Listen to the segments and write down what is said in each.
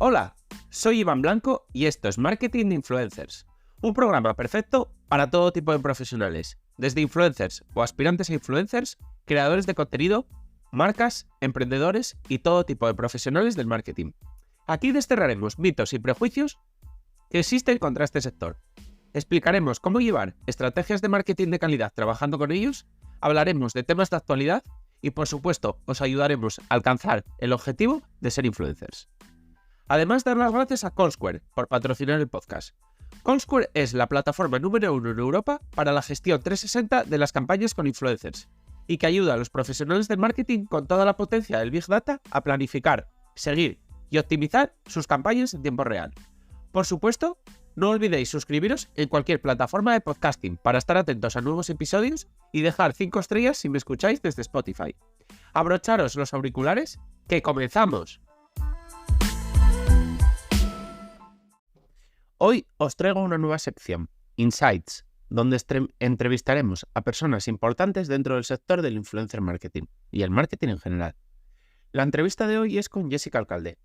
Hola, soy Iván Blanco y esto es Marketing de Influencers, un programa perfecto para todo tipo de profesionales, desde influencers o aspirantes a influencers, creadores de contenido, marcas, emprendedores y todo tipo de profesionales del marketing. Aquí desterraremos mitos y prejuicios que existen contra este sector. Explicaremos cómo llevar estrategias de marketing de calidad trabajando con ellos, hablaremos de temas de actualidad y, por supuesto, os ayudaremos a alcanzar el objetivo de ser influencers. Además, dar las gracias a Comsquare por patrocinar el podcast. Comsquare es la plataforma número 1 en Europa para la gestión 360 de las campañas con influencers y que ayuda a los profesionales del marketing con toda la potencia del Big Data a planificar, seguir y optimizar sus campañas en tiempo real. Por supuesto, no olvidéis suscribiros en cualquier plataforma de podcasting para estar atentos a nuevos episodios y dejar 5 estrellas si me escucháis desde Spotify. Abrocharos los auriculares, que comenzamos. Hoy os traigo una nueva sección, Insights, donde entrevistaremos a personas importantes dentro del sector del influencer marketing y el marketing en general. La entrevista de hoy es con Jessica Alcalde.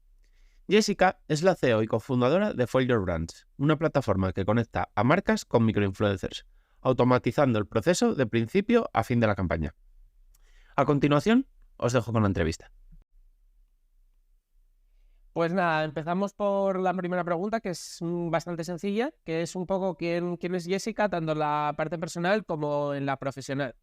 Jessica es la CEO y cofundadora de Follow Your Brands, una plataforma que conecta a marcas con microinfluencers, automatizando el proceso de principio a fin de la campaña. A continuación, os dejo con la entrevista. Pues nada, empezamos por la primera pregunta, que es bastante sencilla, que es un poco quién es Jessica, tanto en la parte personal como en la profesional.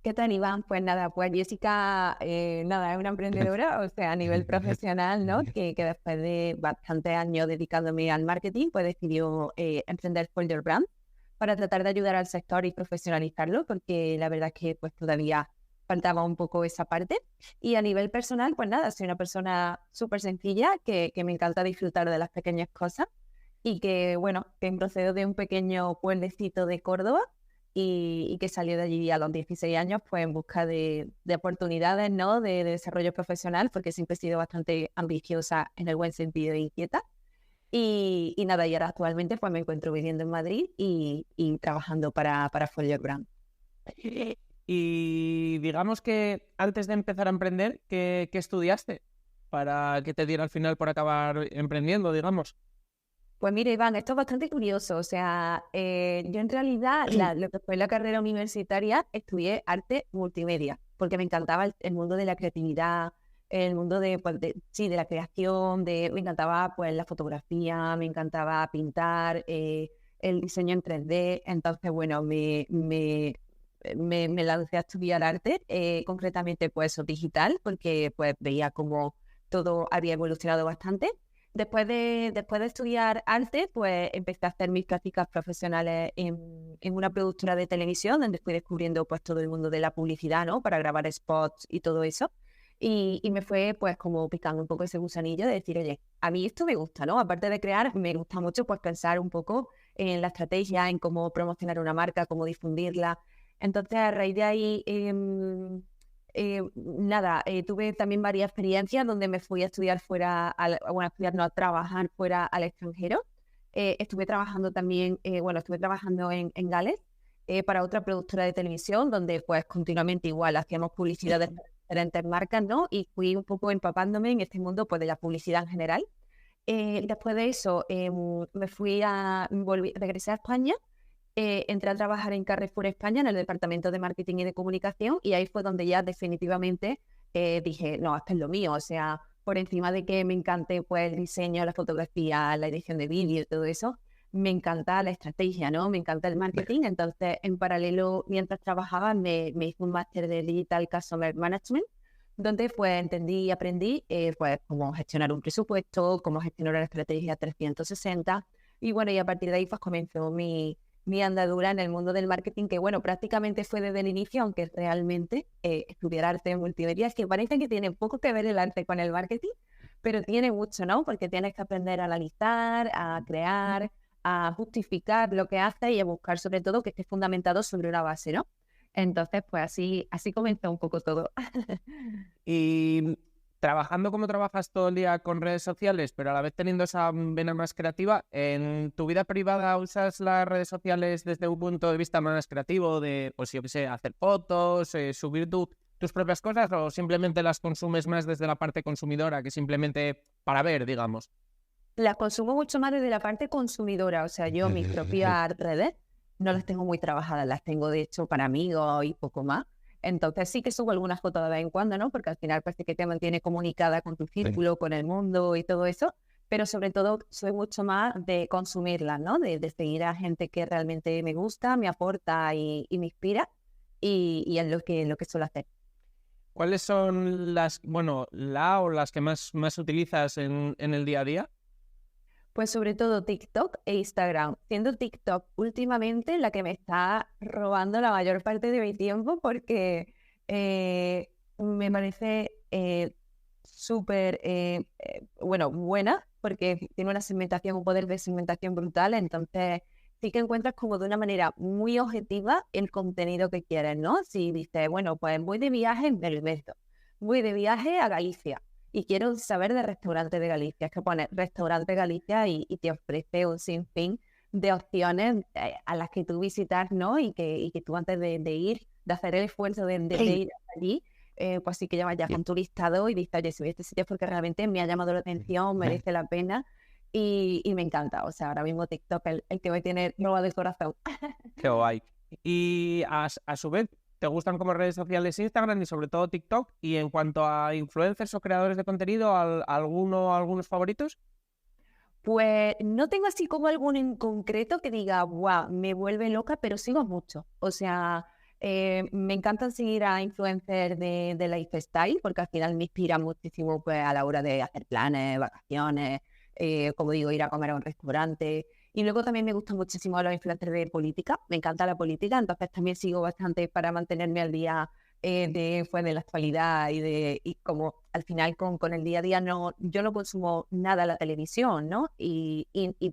¿Qué tal, Iván? Pues nada, pues Jessica, es una emprendedora, o sea, a nivel profesional, ¿no? Que después de bastantes años dedicándome al marketing, pues decidió emprender Follow Your Brand para tratar de ayudar al sector y profesionalizarlo, porque la verdad es que pues todavía faltaba un poco esa parte. Y a nivel personal, pues nada, soy una persona súper sencilla, que me encanta disfrutar de las pequeñas cosas y que, bueno, que procedo de un pequeño pueblecito de Córdoba y que salió de allí a los 16 años, pues en busca de oportunidades, ¿no? De desarrollo profesional, porque siempre he sido bastante ambiciosa en el buen sentido e inquieta. Y nada, y ahora actualmente pues me encuentro viviendo en Madrid y trabajando para Follow Your Brand. Y digamos que antes de empezar a emprender, ¿qué estudiaste para que te diera al final por acabar emprendiendo, digamos? Pues mira, Iván, esto es bastante curioso. O sea, yo en realidad, lo que fue la carrera universitaria, estudié arte multimedia, porque me encantaba el mundo de la creatividad, el mundo de la creación, me encantaba pues la fotografía, me encantaba pintar, el diseño en 3D. Entonces, bueno, me lancé a estudiar arte, concretamente pues eso, digital, porque pues veía como todo había evolucionado bastante. Después de estudiar arte, pues empecé a hacer mis prácticas profesionales en una productora de televisión, donde fui descubriendo pues todo el mundo de la publicidad, ¿no? Para grabar spots y todo eso. Y me fue pues como picando un poco ese gusanillo de decir, oye, a mí esto me gusta, ¿no? Aparte de crear, me gusta mucho pues pensar un poco en la estrategia, en cómo promocionar una marca, cómo difundirla. Entonces, a raíz de ahí, tuve también varias experiencias donde me fui a estudiar a trabajar fuera al extranjero. Estuve trabajando también, estuve trabajando en Gales para otra productora de televisión donde pues continuamente igual hacíamos publicidad de diferentes marcas, ¿no? Y fui un poco empapándome en este mundo pues de la publicidad en general. Después de eso regresé a España. Entré a trabajar en Carrefour España, en el departamento de marketing y de comunicación, y ahí fue donde ya definitivamente dije, no, esto es lo mío. O sea, por encima de que me encante pues el diseño, la fotografía, la edición de vídeo y todo eso, me encanta la estrategia, ¿no? Me encanta el marketing. Entonces, en paralelo, mientras trabajaba, me hice un máster de Digital Customer Management, donde pues entendí y aprendí pues cómo gestionar un presupuesto, cómo gestionar una estrategia 360, y bueno, y a partir de ahí pues comenzó mi andadura en el mundo del marketing, que bueno, prácticamente fue desde el inicio, aunque realmente estudiar arte en multimedia, es que parece que tiene poco que ver el arte con el marketing, pero tiene mucho, ¿no? Porque tienes que aprender a analizar, a crear, a justificar lo que haces y a buscar sobre todo que esté fundamentado sobre una base, ¿no? Entonces, pues así comenzó un poco todo. Y trabajando como trabajas todo el día con redes sociales, pero a la vez teniendo esa vena más creativa, ¿en tu vida privada usas las redes sociales desde un punto de vista más creativo de, pues yo qué sé, hacer fotos, subir tu tus propias cosas o simplemente las consumes más desde la parte consumidora que simplemente para ver, digamos? Las consumo mucho más desde la parte consumidora, o sea, yo mis propias redes no las tengo muy trabajadas, las tengo de hecho para amigos y poco más. Entonces sí que subo algunas fotos de vez en cuando, ¿no? Porque al final parece que te mantiene comunicada con tu círculo, con el mundo y todo eso, pero sobre todo soy mucho más de consumirlas, ¿no? De seguir a gente que realmente me gusta, me aporta y me inspira y es lo que suelo hacer. ¿Cuáles son las, bueno, la o las que más utilizas en el día a día? Pues sobre todo TikTok e Instagram, siendo TikTok últimamente la que me está robando la mayor parte de mi tiempo porque me parece súper, bueno, buena porque tiene una segmentación, un poder de segmentación brutal, entonces sí que encuentras como de una manera muy objetiva el contenido que quieres, ¿no? Si dices, bueno, pues voy de viaje en Belveto, voy de viaje a Galicia y quiero saber de restaurante de Galicia. Es que pones restaurante Galicia y te ofrece un sinfín de opciones a las que tú visitas, ¿no? Y que tú antes de ir, de hacer el esfuerzo de ir allí, pues sí que llevas ya con tu listado y dices, oye, si voy a este sitio es porque realmente me ha llamado la atención, merece la pena y me encanta. O sea, ahora mismo TikTok el que me tiene robado el corazón. Qué guay. Y a su vez, ¿te gustan como redes sociales Instagram y sobre todo TikTok? Y en cuanto a influencers o creadores de contenido, ¿algunos favoritos? Pues no tengo así como alguno en concreto que diga, wow, me vuelve loca, pero sigo mucho. O sea, me encanta seguir a influencers de lifestyle porque al final me inspira muchísimo pues, a la hora de hacer planes, vacaciones, como digo, ir a comer a un restaurante. Y luego también me gustan muchísimo los influencers de política, me encanta la política, entonces también sigo bastante para mantenerme al día de la actualidad y como al final con el día a día yo no consumo nada la televisión, ¿no? Y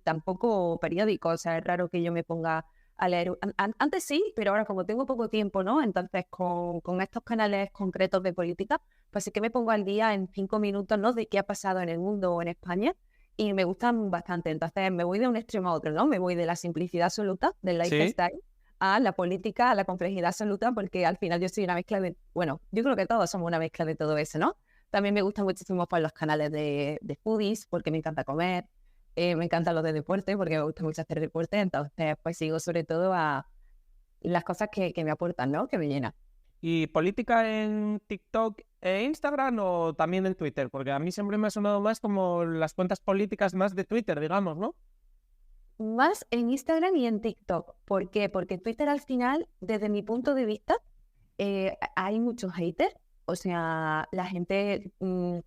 tampoco periódicos, o sea, es raro que yo me ponga a leer. Antes sí, pero ahora como tengo poco tiempo, ¿no? Entonces con estos canales concretos de política, pues sí que me pongo al día en 5 minutos, ¿no? De qué ha pasado en el mundo o en España. Y me gustan bastante. Entonces me voy de un extremo a otro, ¿no? Me voy de la simplicidad absoluta, del Sí. lifestyle, a la política, a la complejidad absoluta, porque al final yo soy una mezcla de, bueno, yo creo que todos somos una mezcla de todo eso, ¿no? También me gustan muchísimo pues, los canales de foodies, porque me encanta comer, me encantan los de deporte, porque me gusta mucho hacer deporte, entonces pues sigo sobre todo a las cosas que me aportan, ¿no? Que me llenan. ¿Y política en TikTok e Instagram o también en Twitter? Porque a mí siempre me ha sonado más como las cuentas políticas más de Twitter, digamos, ¿no? Más en Instagram y en TikTok. ¿Por qué? Porque Twitter al final, desde mi punto de vista, hay muchos haters. O sea, la gente, no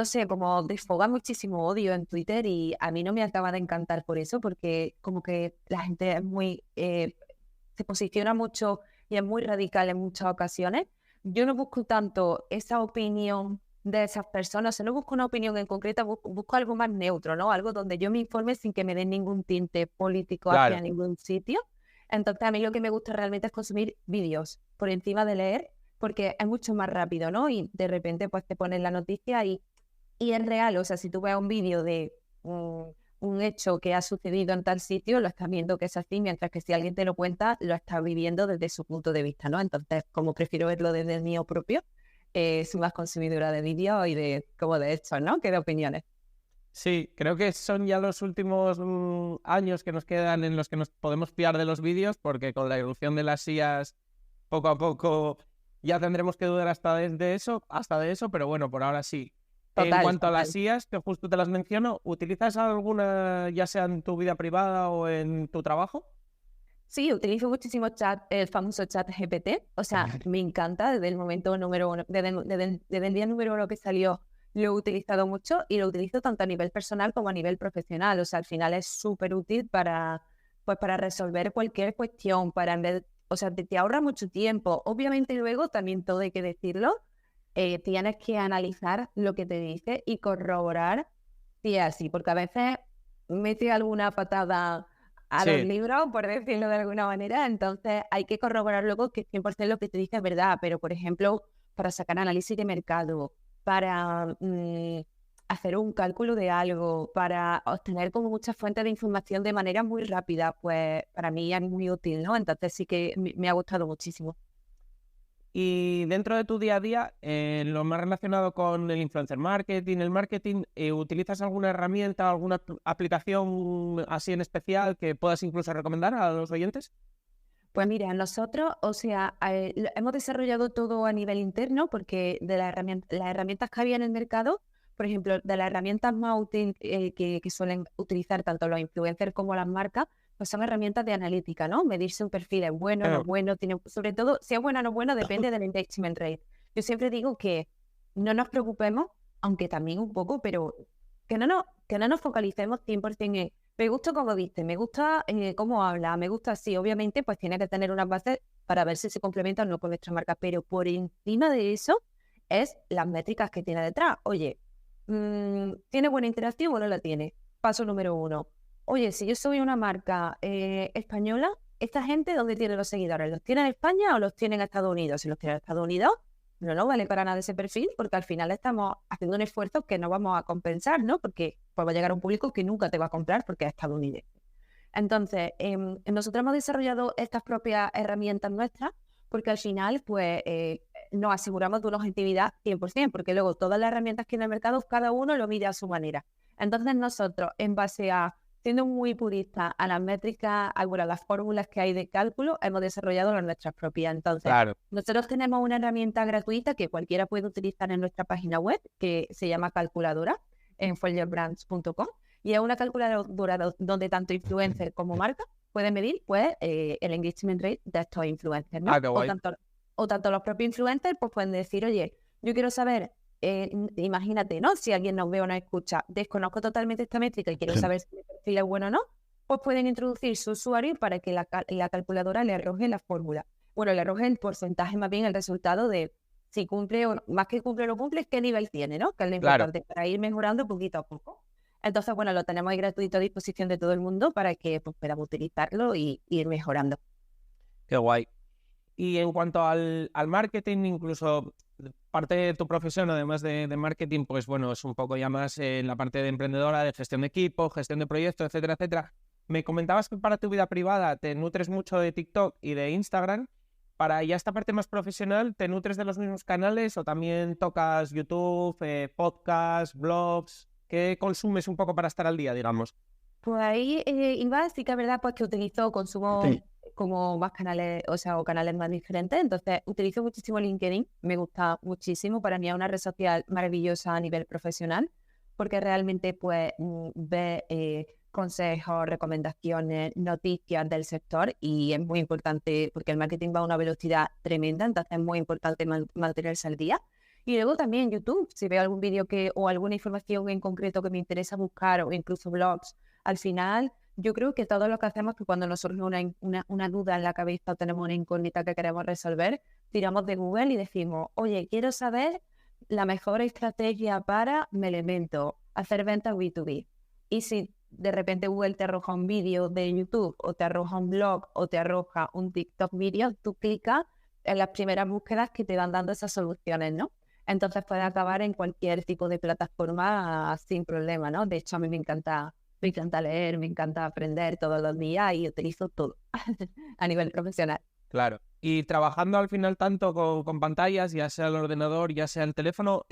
sé, como desfoga muchísimo odio en Twitter y a mí no me acaba de encantar por eso, porque como que la gente es muy, se posiciona mucho y es muy radical en muchas ocasiones. Yo no busco tanto esa opinión de esas personas, o sea, no busco una opinión en concreta, busco algo más neutro, ¿no? Algo donde yo me informe sin que me den ningún tinte político hacia Claro. ningún sitio. Entonces, a mí lo que me gusta realmente es consumir vídeos por encima de leer, porque es mucho más rápido, ¿no? Y de repente, pues te ponen la noticia y es real. O sea, si tú ves un vídeo de un hecho que ha sucedido en tal sitio, lo estás viendo que es así, mientras que si alguien te lo cuenta, lo estás viviendo desde su punto de vista, ¿no? Entonces, como prefiero verlo desde el mío propio, soy más consumidora de vídeos y de, como de hechos, ¿no? Que de opiniones. Sí, creo que son ya los últimos años que nos quedan en los que nos podemos fiar de los vídeos, porque con la evolución de las IAs, poco a poco ya tendremos que dudar hasta de eso, pero bueno, por ahora sí. En Total, cuanto a total. las IAs, que justo te las menciono, ¿utilizas alguna, ya sea en tu vida privada o en tu trabajo? Sí, utilizo muchísimo chat, el famoso chat GPT. O sea, me encanta desde el momento número uno, desde el día número uno que salió, lo he utilizado mucho y lo utilizo tanto a nivel personal como a nivel profesional. O sea, al final es súper útil pues, para resolver cualquier cuestión, o sea, te ahorra mucho tiempo. Obviamente luego, también todo hay que decirlo, tienes que analizar lo que te dice y corroborar si es así, porque a veces mete alguna patada a los Sí, libros, por decirlo de alguna manera, entonces hay que corroborar luego que 100% lo que te dice es verdad, pero por ejemplo, para sacar análisis de mercado, para hacer un cálculo de algo, para obtener como muchas fuentes de información de manera muy rápida, pues para mí es muy útil, ¿no? Entonces sí que me ha gustado muchísimo. Y dentro de tu día a día, lo más relacionado con el influencer marketing, el marketing, ¿utilizas alguna herramienta, alguna aplicación así en especial que puedas incluso recomendar a los oyentes? Pues mira, nosotros, o sea, hemos desarrollado todo a nivel interno porque de las herramientas que había en el mercado, por ejemplo, de las herramientas más útiles que suelen utilizar tanto los influencers como las marcas, pues son herramientas de analítica, ¿no? Medir si un perfil es bueno, no es bueno, sobre todo, si es bueno o no es bueno, depende del engagement rate. Yo siempre digo que no nos preocupemos, aunque también un poco, pero que no nos focalicemos 100% en me gusta cómo viste, me gusta cómo habla, me gusta así. Obviamente, pues tiene que tener unas bases para ver si se complementa o no con nuestra marca, pero por encima de eso es las métricas que tiene detrás. Oye, ¿tiene buena interacción o no la tiene? Paso número 1. Oye, si yo soy una marca española, ¿esta gente dónde tiene los seguidores? ¿Los tiene en España o los tiene en Estados Unidos? Si los tiene en Estados Unidos, no vale para nada ese perfil porque al final estamos haciendo un esfuerzo que no vamos a compensar, ¿no? Porque pues, va a llegar a un público que nunca te va a comprar porque es estadounidense. Entonces, nosotros hemos desarrollado estas propias herramientas nuestras porque al final, pues, nos aseguramos de una objetividad 100%, porque luego todas las herramientas que hay en el mercado, cada uno lo mide a su manera. Entonces, nosotros, en base a, siendo muy puristas a las métricas, a las fórmulas que hay de cálculo, hemos desarrollado las nuestras propias. Entonces, Claro. nosotros tenemos una herramienta gratuita que cualquiera puede utilizar en nuestra página web, que se llama Calculadora, en folierbrands.com. Y es una calculadora donde tanto influencer como marca pueden medir pues, el engagement rate de estos influencers, ¿no? Ah, qué guay. O tanto los propios influencers pues pueden decir, oye, yo quiero saber, imagínate, ¿no? Si alguien nos ve o nos escucha, desconozco totalmente esta métrica y quiero saber si mi perfil es bueno o no, pues pueden introducir su usuario para que la calculadora le arroje la fórmula. Bueno, le arroje el porcentaje, más bien el resultado de si cumple o más que cumple o no cumple, qué nivel tiene, ¿no? Que es lo Claro. importante, para ir mejorando poquito a poco. Entonces, bueno, lo tenemos ahí gratuito a disposición de todo el mundo para que pues, podamos utilizarlo y ir mejorando. Qué guay. Y en cuanto al marketing, incluso parte de tu profesión, además de marketing, pues bueno, es un poco ya más en la parte de emprendedora, de gestión de equipo, gestión de proyectos, etcétera, etcétera. Me comentabas que para tu vida privada te nutres mucho de TikTok y de Instagram. Para ya esta parte más profesional, ¿te nutres de los mismos canales o también tocas YouTube, podcasts, blogs? ¿Qué consumes un poco para estar al día, digamos? Pues ahí, Iván, sí que es verdad pues, que consumo como más canales, o sea, o canales más diferentes. Entonces, utilizo muchísimo LinkedIn, me gusta muchísimo. Para mí es una red social maravillosa a nivel profesional, porque realmente, pues, ve consejos, recomendaciones, noticias del sector y es muy importante porque el marketing va a una velocidad tremenda, entonces es muy importante mantenerse al día. Y luego también YouTube, si veo algún vídeo o alguna información en concreto que me interesa buscar o incluso blogs, al final yo creo que todo lo que hacemos es que cuando nos surge una duda en la cabeza o tenemos una incógnita que queremos resolver, tiramos de Google y decimos, oye, quiero saber la mejor estrategia para me elemento, hacer ventas B2B. Y si de repente Google te arroja un vídeo de YouTube o te arroja un blog o te arroja un TikTok vídeo, tú clicas en las primeras búsquedas que te van dando esas soluciones, ¿no? Entonces puede acabar en cualquier tipo de plataforma sin problema, ¿no? De hecho, a mí me encanta leer, me encanta aprender todos los días y utilizo todo a nivel profesional. Claro. Y trabajando al final tanto con pantallas, ya sea el ordenador, ya sea el teléfono,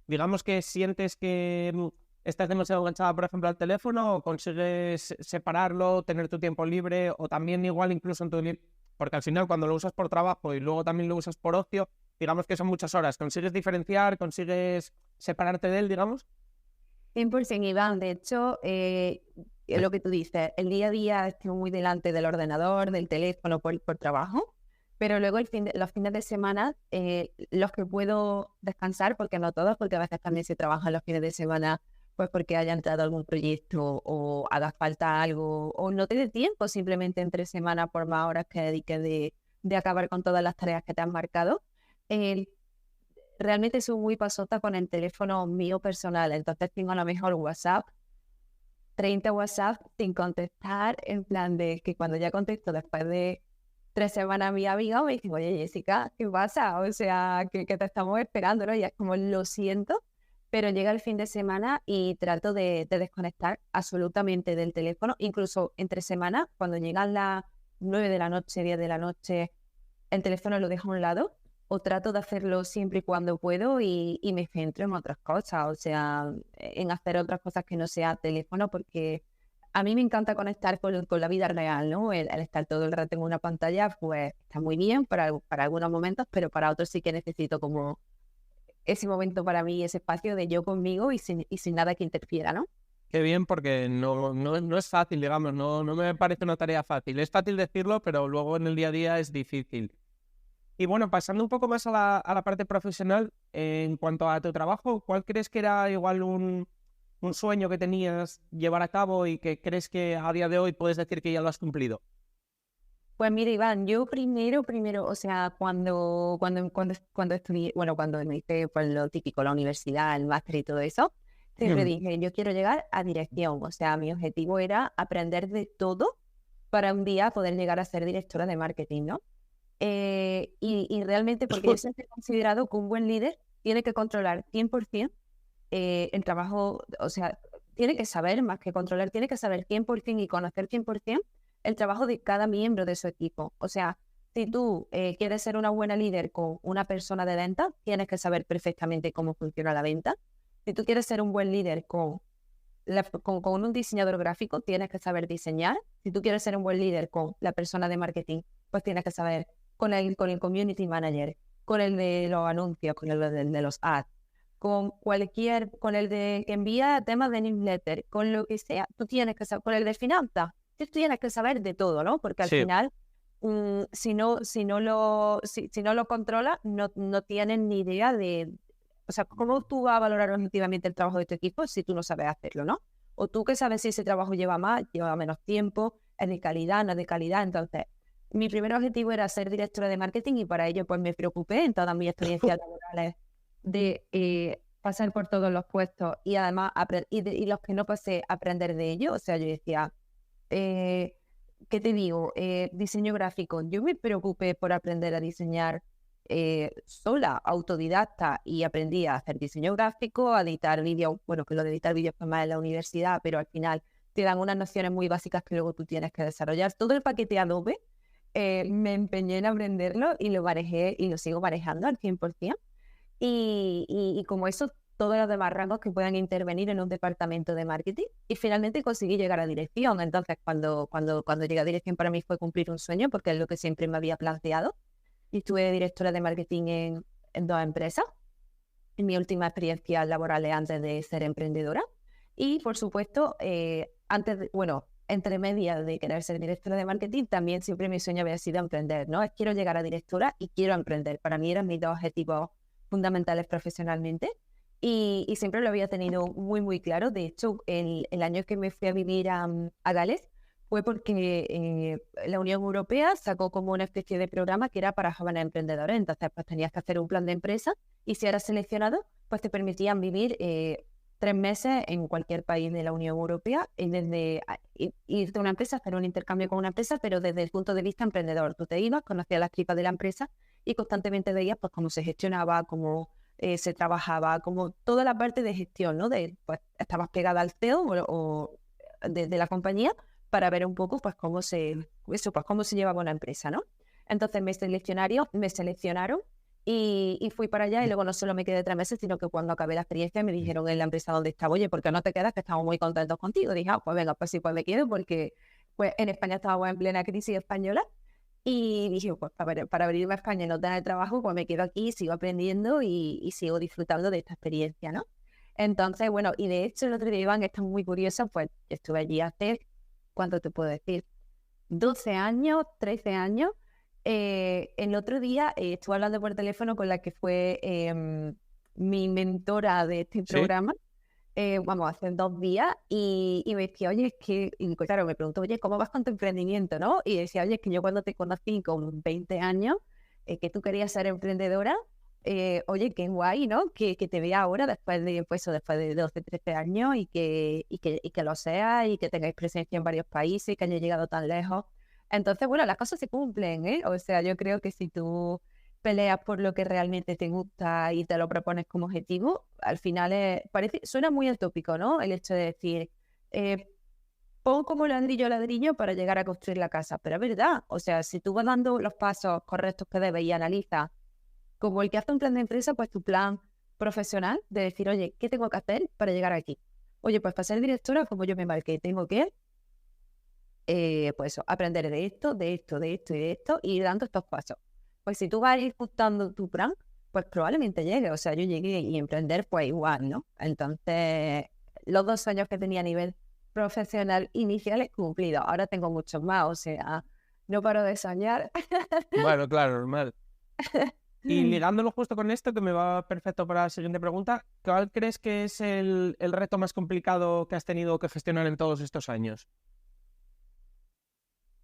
digamos que sientes que estás demasiado enganchada, por ejemplo, al teléfono, o consigues separarlo, tener tu tiempo libre, o también igual incluso en tu porque al final cuando lo usas por trabajo y luego también lo usas por ocio, digamos que son muchas horas. ¿Consigues diferenciar, consigues separarte de él, digamos? 100% Iván, de hecho, lo que tú dices, el día a día estoy muy delante del ordenador, del teléfono por trabajo, pero luego los fines de semana, los que puedo descansar, porque no todos, porque a veces también se trabaja los fines de semana, pues porque haya entrado algún proyecto o haga falta algo, o no te dé tiempo simplemente entre semana por más horas que dediques de acabar con todas las tareas que te han marcado. Realmente soy muy pasota con el teléfono mío personal, entonces tengo a lo mejor WhatsApp, 30 WhatsApp sin contestar, en plan de que cuando ya contesto después de 3 semanas mi amiga me dice, oye Jessica, ¿qué pasa? O sea, que te estamos esperando, ¿no? Y es como, lo siento, pero llega el fin de semana y trato de desconectar absolutamente del teléfono, incluso entre semanas, cuando llegan las 9 de la noche, 10 de la noche, el teléfono lo dejo a un lado o trato de hacerlo siempre y cuando puedo y me centro en otras cosas, o sea, en hacer otras cosas que no sea teléfono, porque a mí me encanta conectar con la vida real, ¿no? El estar todo el rato en una pantalla, pues está muy bien para algunos momentos, pero para otros sí que necesito como ese momento para mí, ese espacio de yo conmigo y sin nada que interfiera, ¿no? Qué bien, porque no es fácil, digamos, no me parece una tarea fácil. Es fácil decirlo, pero luego en el día a día es difícil. Y bueno, pasando un poco más a la parte profesional, en cuanto a tu trabajo, ¿cuál crees que era igual un sueño que tenías llevar a cabo y que crees que a día de hoy puedes decir que ya lo has cumplido? Pues mira, Iván, yo primero, o sea, cuando estudié, bueno, cuando me hice pues, lo típico, la universidad, el máster y todo eso, siempre dije, yo quiero llegar a dirección, o sea, mi objetivo era aprender de todo para un día poder llegar a ser directora de marketing, ¿no? Y realmente, porque yo siempre he considerado que un buen líder tiene que controlar 100% el trabajo, o sea, tiene que saber, más que controlar, tiene que saber 100% y conocer 100% el trabajo de cada miembro de su equipo. O sea, si tú quieres ser una buena líder con una persona de venta, tienes que saber perfectamente cómo funciona la venta. Si tú quieres ser un buen líder con un diseñador gráfico, tienes que saber diseñar. Si tú quieres ser un buen líder con la persona de marketing, pues tienes que saber con el community manager, con el de los anuncios, con el de los ads, con el de que envía temas de newsletter, con lo que sea, tú tienes que saber, con el de finanzas, tú tienes que saber de todo, ¿no? Porque al Sí, final, si no lo controlas, no tienes ni idea de, o sea, ¿cómo tú vas a valorar objetivamente el trabajo de tu equipo si tú no sabes hacerlo, ¿no? O tú que sabes si ese trabajo lleva más, lleva menos tiempo, es de calidad, no es de calidad. Entonces, mi primer objetivo era ser directora de marketing y para ello pues me preocupé en todas mis experiencias laborales de pasar por todos los puestos y además y los que no pasé, aprender de ello. O sea, yo decía, ¿qué te digo? Diseño gráfico. Yo me preocupé por aprender a diseñar sola, autodidacta, y aprendí a hacer diseño gráfico, a editar vídeos. Bueno, que lo de editar vídeos fue más en la universidad, pero al final te dan unas nociones muy básicas que luego tú tienes que desarrollar. Todo el paquete Adobe me empeñé en aprenderlo y lo manejé y lo sigo manejando al 100%. Y como eso, todos los demás rangos que puedan intervenir en un departamento de marketing. Y finalmente conseguí llegar a dirección. Entonces, cuando llegué a dirección para mí fue cumplir un sueño, porque es lo que siempre me había planteado. Y estuve directora de marketing en dos empresas, en mi última experiencia laboral antes de ser emprendedora. Y, por supuesto, bueno, entre medias de querer ser directora de marketing, también siempre mi sueño había sido emprender, ¿no? Quiero llegar a directora y quiero emprender. Para mí eran mis dos objetivos fundamentales profesionalmente y siempre lo había tenido muy, muy claro. De hecho, el año que me fui a vivir a Gales fue porque la Unión Europea sacó como una especie de programa que era para jóvenes emprendedores. Entonces, pues tenías que hacer un plan de empresa y si eras seleccionado, pues te permitían vivir 3 meses en cualquier país de la Unión Europea y desde irte a una empresa, hacer un intercambio con una empresa, pero desde el punto de vista emprendedor. Tú te ibas, conocías las tripas de la empresa y constantemente veías pues cómo se gestionaba, cómo se trabajaba, como toda la parte de gestión, ¿no? Pues estabas pegada al CEO o de la compañía para ver un poco pues cómo se llevaba una empresa, ¿no? Entonces me seleccionaron y fui para allá y luego no solo me quedé 3 meses, sino que cuando acabé la experiencia me dijeron en la empresa donde estaba, oye, ¿por qué no te quedas? Que estamos muy contentos contigo. Dije, pues venga, pues sí, pues me quedo porque pues en España estábamos en plena crisis española y dije, pues para venirme a España y no tener trabajo, pues me quedo aquí, sigo aprendiendo y sigo disfrutando de esta experiencia, ¿no? Entonces, bueno, y de hecho el otro día, Iván, esto es muy curioso, pues estuve allí hace, ¿cuánto te puedo decir? 12 años, 13 años. El otro día estuve hablando por teléfono con la que fue mi mentora de este sí. programa, vamos, hace 2 días, y me decía, oye, es que, y claro, me preguntó, oye, ¿cómo vas con tu emprendimiento, no? Y decía, oye, es que yo cuando te conocí con 20 años, que tú querías ser emprendedora, oye, qué guay, ¿no? Que te vea ahora después de 12, 13 años y que lo seas y que tengáis presencia en varios países y que hayáis llegado tan lejos. Entonces, bueno, las cosas se cumplen, ¿eh? O sea, yo creo que si tú peleas por lo que realmente te gusta y te lo propones como objetivo, al final suena muy utópico, ¿no? El hecho de decir, pon como ladrillo a ladrillo para llegar a construir la casa. Pero es verdad, o sea, si tú vas dando los pasos correctos que debes y analizas, como el que hace un plan de empresa, pues tu plan profesional de decir, oye, ¿qué tengo que hacer para llegar aquí? Oye, pues para ser directora, como yo me marqué, tengo que, pues eso, aprender de esto, de esto, de esto y de esto, y ir dando estos pasos. Pues si tú vas ejecutando tu plan, pues probablemente llegue. O sea, yo llegué y emprender, pues igual, ¿no? Entonces, los 2 años que tenía a nivel profesional iniciales cumplidos. Ahora tengo muchos más, o sea, no paro de soñar. Bueno, claro, normal. Y ligándolo justo con esto, que me va perfecto para la siguiente pregunta, ¿cuál crees que es el reto más complicado que has tenido que gestionar en todos estos años?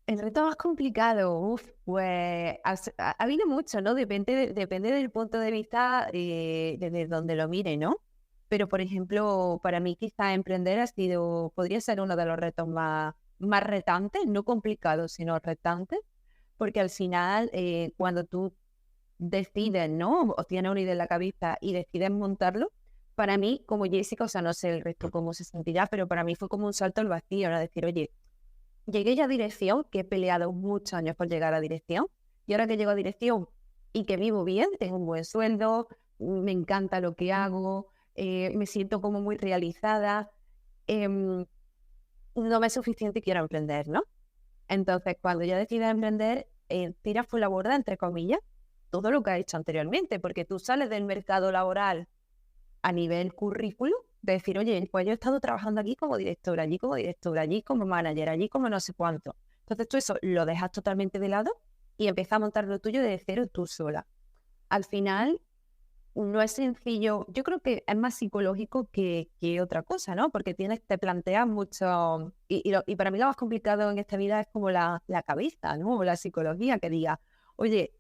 El reto más complicado, pues ha habido mucho, ¿no? Depende del punto de vista desde donde lo mire, ¿no? Pero, por ejemplo, para mí quizá emprender podría ser uno de los retos más retantes, no complicados, sino retantes, porque al final, cuando tú decides, ¿no? O tienes una idea en la cabeza y decides montarlo, para mí, como Jessica, o sea, no sé el resto cómo se sentirá, pero para mí fue como un salto al vacío, ¿no? Decir, oye, llegué ya a dirección, que he peleado muchos años por llegar a dirección, y ahora que llego a dirección y que vivo bien, tengo un buen sueldo, me encanta lo que hago, me siento como muy realizada, em, no me es suficiente y quiero emprender, ¿no? Entonces, cuando ya decidí emprender, tiras por la borda, entre comillas, todo lo que has hecho anteriormente, porque tú sales del mercado laboral a nivel currículum, de decir, oye, pues yo he estado trabajando aquí como directora, allí como manager, allí como no sé cuánto. Entonces tú eso lo dejas totalmente de lado y empiezas a montar lo tuyo de cero tú sola. Al final no es sencillo, yo creo que es más psicológico que otra cosa, ¿no? Porque te planteas mucho, y para mí lo más complicado en esta vida es como la cabeza, ¿no? O la psicología que diga, oye,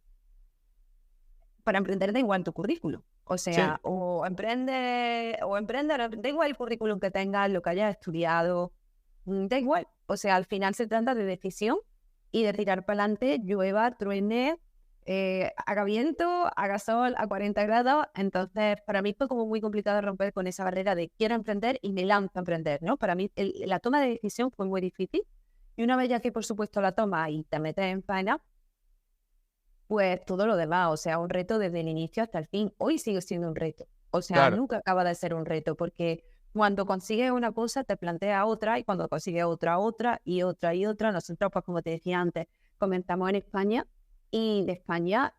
para emprender da igual tu currículum. O sea, Sí. o da igual el currículum que tengas, lo que hayas estudiado, da igual. O sea, al final se trata de decisión y de tirar para adelante, llueva, truene, haga viento, haga sol a 40 grados. Entonces, para mí fue como muy complicado romper con esa barrera de quiero emprender y me lanzo a emprender, ¿no? Para mí la toma de decisión fue muy difícil. Y una vez ya que, por supuesto, la tomas y te metes en faena, pues todo lo demás, o sea, un reto desde el inicio hasta el fin. Hoy sigue siendo un reto. O sea, Claro, nunca acaba de ser un reto, porque cuando consigues una cosa te plantea otra, y cuando consigues otra, otra y otra y otra. Nosotros, pues como te decía antes, comenzamos en España, y de España,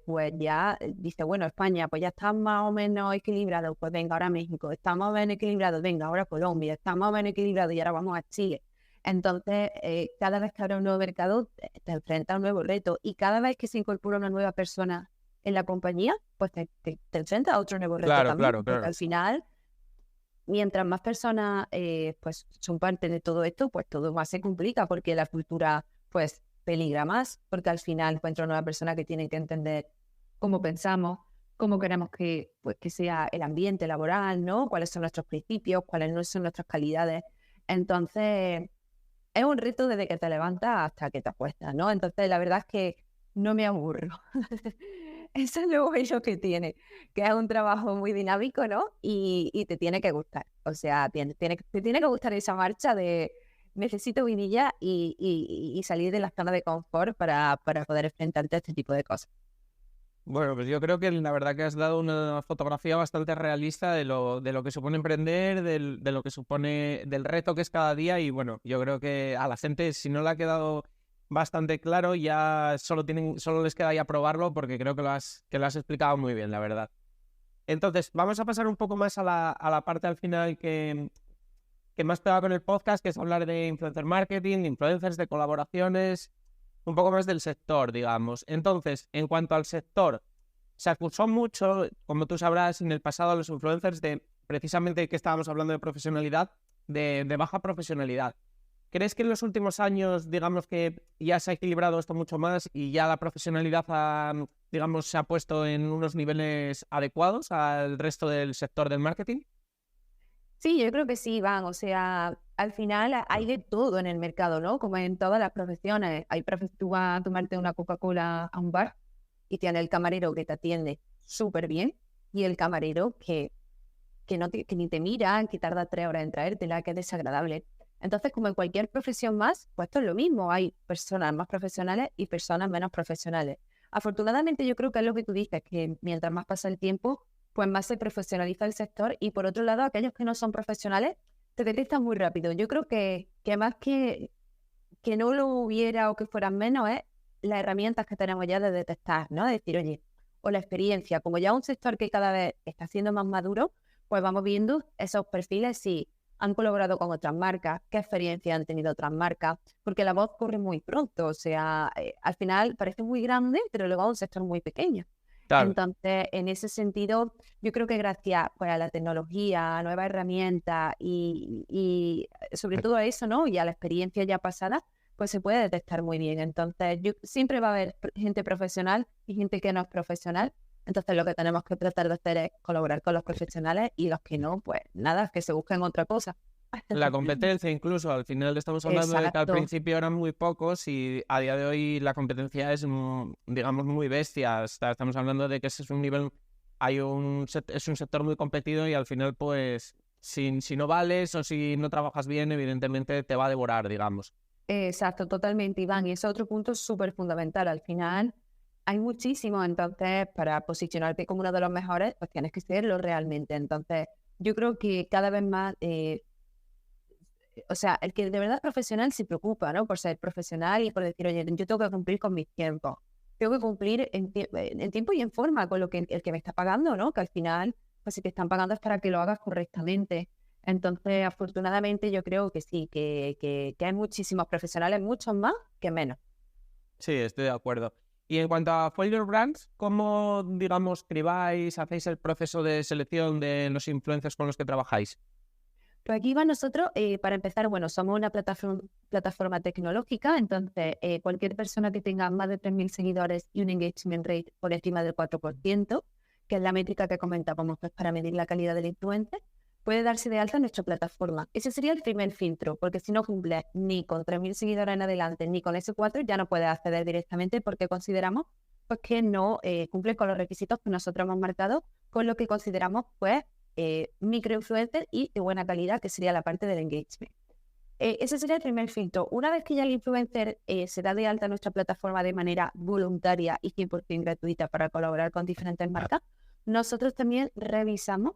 pues ya dice, bueno, España, pues ya está más o menos equilibrado, pues venga, ahora México, está más o menos equilibrado, venga, ahora Colombia, está más o menos equilibrado y ahora vamos a Chile. Entonces, cada vez que abre un nuevo mercado, te enfrentas a un nuevo reto, y cada vez que se incorpora una nueva persona en la compañía, pues te enfrentas a otro nuevo reto claro, también, claro, porque claro. al final, mientras más personas pues son parte de todo esto, pues todo más se complica, porque la cultura pues peligra más, porque al final encuentra una nueva persona que tiene que entender cómo pensamos, cómo queremos que sea el ambiente laboral, ¿no? Cuáles son nuestros principios, cuáles no son nuestras calidades. Entonces, es un reto desde que te levantas hasta que te acuestas, ¿no? Entonces, la verdad es que no me aburro. Eso es lo bello que tiene, que es un trabajo muy dinámico, ¿no? Y te tiene que gustar. O sea, te tiene que gustar esa marcha de necesito vidilla y salir de la zona de confort para poder enfrentarte a este tipo de cosas. Bueno, pues yo creo que la verdad que has dado una fotografía bastante realista de lo que supone emprender, de lo que supone, del reto que es cada día. Y bueno, yo creo que a la gente, si no le ha quedado bastante claro, ya solo les queda ya probarlo, porque creo que lo has explicado muy bien, la verdad. Entonces, vamos a pasar un poco más a la parte al final que más pega con el podcast, que es hablar de influencer marketing, de influencers, de colaboraciones, un poco más del sector, digamos. Entonces, en cuanto al sector, se acusó mucho, como tú sabrás, en el pasado a los influencers de, precisamente que estábamos hablando de profesionalidad, de baja profesionalidad. ¿Crees que en los últimos años, digamos que ya se ha equilibrado esto mucho más y ya la profesionalidad digamos, se ha puesto en unos niveles adecuados al resto del sector del marketing? Sí, yo creo que sí, Iván. O sea, al final hay de todo en el mercado, ¿no? Como en todas las profesiones. Tú vas a tomarte una Coca-Cola a un bar y tiene el camarero que te atiende súper bien, y el camarero que ni te mira, que tarda 3 horas en traértela, que es desagradable. Entonces, como en cualquier profesión más, pues esto es lo mismo. Hay personas más profesionales y personas menos profesionales. Afortunadamente, yo creo que es lo que tú dices, que mientras más pasa el tiempo, pues más se profesionaliza el sector y por otro lado, aquellos que no son profesionales te detectan muy rápido. Yo creo que más que no lo hubiera o que fueran menos es las herramientas que tenemos ya de detectar, ¿no? De decir, oye, o la experiencia, como ya un sector que cada vez está siendo más maduro, pues vamos viendo esos perfiles si han colaborado con otras marcas, qué experiencia han tenido otras marcas, porque la voz corre muy pronto, o sea, al final parece muy grande, pero luego es un sector muy pequeño. Claro. Entonces, en ese sentido, yo creo que gracias pues, a la tecnología, a nuevas herramientas y sobre todo a eso, ¿no? Y a la experiencia ya pasada, pues se puede detectar muy bien. Entonces, siempre va a haber gente profesional y gente que no es profesional. Entonces, lo que tenemos que tratar de hacer es colaborar con los profesionales y los que no, pues nada, que se busquen otra cosa. La competencia incluso, al final estamos hablando de que al Exacto. principio eran muy pocos y a día de hoy la competencia es, digamos, muy bestia. Estamos hablando de que ese es un nivel, es un sector muy competido y al final, pues, si no vales o si no trabajas bien, evidentemente te va a devorar, digamos. Exacto, totalmente, Iván. Y ese otro punto es súper fundamental. Al final hay muchísimos, entonces para posicionarte como uno de los mejores, pues tienes que serlo realmente. Entonces, yo creo que cada vez más, o sea, el que de verdad es profesional se preocupa, ¿no? Por ser profesional y por decir, oye, yo tengo que cumplir con mis tiempos. Tengo que cumplir en tiempo y en forma con lo que el que me está pagando, ¿no? Que al final, pues si te están pagando es para que lo hagas correctamente. Entonces, afortunadamente, yo creo que sí, que hay muchísimos profesionales, muchos más que menos. Sí, estoy de acuerdo. Y en cuanto a Follow Your Brands, ¿cómo, digamos, cribáis, hacéis el proceso de selección de los influencers con los que trabajáis? Pues aquí va nosotros, para empezar, bueno, somos una plataforma tecnológica, entonces cualquier persona que tenga más de 3.000 seguidores y un engagement rate por encima del 4%, que es la métrica que comentábamos pues, para medir la calidad del influencer, puede darse de alta en nuestra plataforma. Ese sería el primer filtro, porque si no cumple ni con 3.000 seguidores en adelante, ni con ese 4, ya no puede acceder directamente porque consideramos pues, que no cumple con los requisitos que nosotros hemos marcado, con lo que consideramos pues microinfluencer y de buena calidad, que sería la parte del engagement. Ese sería el primer filtro. Una vez que ya el influencer se da de alta en nuestra plataforma de manera voluntaria y 100% gratuita para colaborar con diferentes marcas, nosotros también revisamos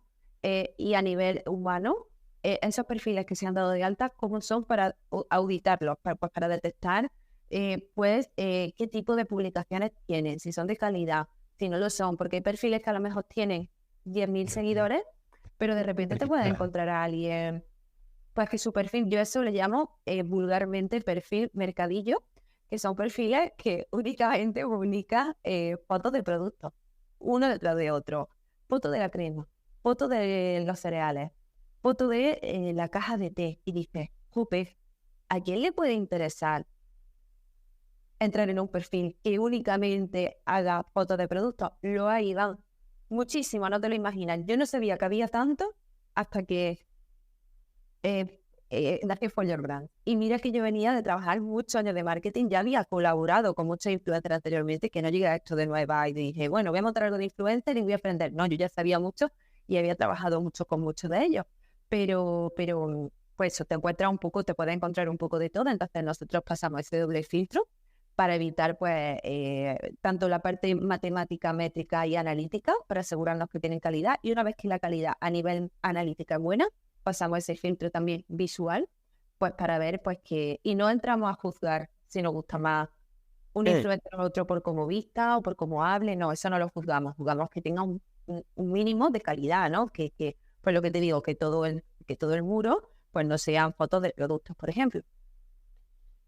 y a nivel humano esos perfiles que se han dado de alta, cómo son para auditarlos, pues, para detectar qué tipo de publicaciones tienen, si son de calidad, si no lo son, porque hay perfiles que a lo mejor tienen 10.000 seguidores, pero de repente te puedes encontrar a alguien, pues que su perfil, yo eso le llamo vulgarmente perfil mercadillo, que son perfiles que únicamente publican fotos de productos, uno detrás de otro, foto de la crema, foto de los cereales, foto de la caja de té, y dices, jope, ¿a quién le puede interesar entrar en un perfil que únicamente haga fotos de productos? Lo hay, Iván, muchísimo, no te lo imaginas. Yo no sabía que había tanto hasta que nació For Your Brand. Y mira que yo venía de trabajar muchos años de marketing, ya había colaborado con muchos influencers anteriormente, que no llegué a esto de nueva y dije, bueno, voy a montar algo de influencer y voy a aprender. No, yo ya sabía mucho y había trabajado mucho con muchos de ellos. Pero pues eso, te encuentras un poco, te puedes encontrar un poco de todo. Entonces nosotros pasamos ese doble filtro para evitar pues tanto la parte matemática, métrica y analítica para asegurarnos que tienen calidad, y una vez que la calidad a nivel analítica es buena, pasamos ese filtro también visual, pues para ver pues que, y no entramos a juzgar si nos gusta más un influencer o otro por cómo vista o por cómo hable, no, eso no lo juzgamos que tenga un mínimo de calidad, ¿no? Que pues lo que te digo, que todo el muro pues no sean fotos de productos, por ejemplo.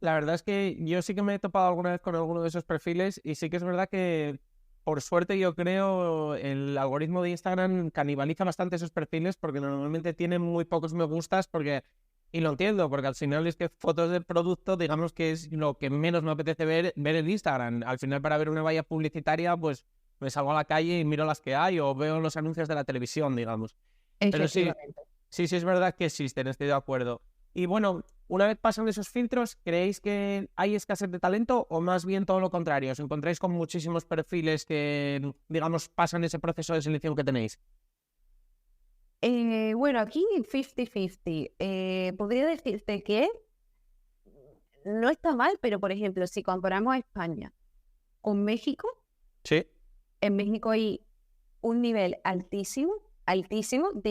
La verdad es que yo sí que me he topado alguna vez con alguno de esos perfiles y sí que es verdad que, por suerte, yo creo el algoritmo de Instagram canibaliza bastante esos perfiles porque normalmente tienen muy pocos me gustas y lo entiendo, porque al final es que fotos de producto, digamos que es lo que menos me apetece ver en Instagram. Al final, para ver una valla publicitaria, pues me salgo a la calle y miro las que hay o veo los anuncios de la televisión, digamos. Pero sí, Efectivamente. sí es verdad que existen, estoy de acuerdo. Y bueno, una vez pasan esos filtros, ¿creéis que hay escasez de talento o más bien todo lo contrario? ¿Os encontráis con muchísimos perfiles que, digamos, pasan ese proceso de selección que tenéis? Bueno, aquí 50-50. Podría decirte que no está mal, pero por ejemplo, si comparamos a España con México, Sí. en México hay un nivel altísimo, altísimo de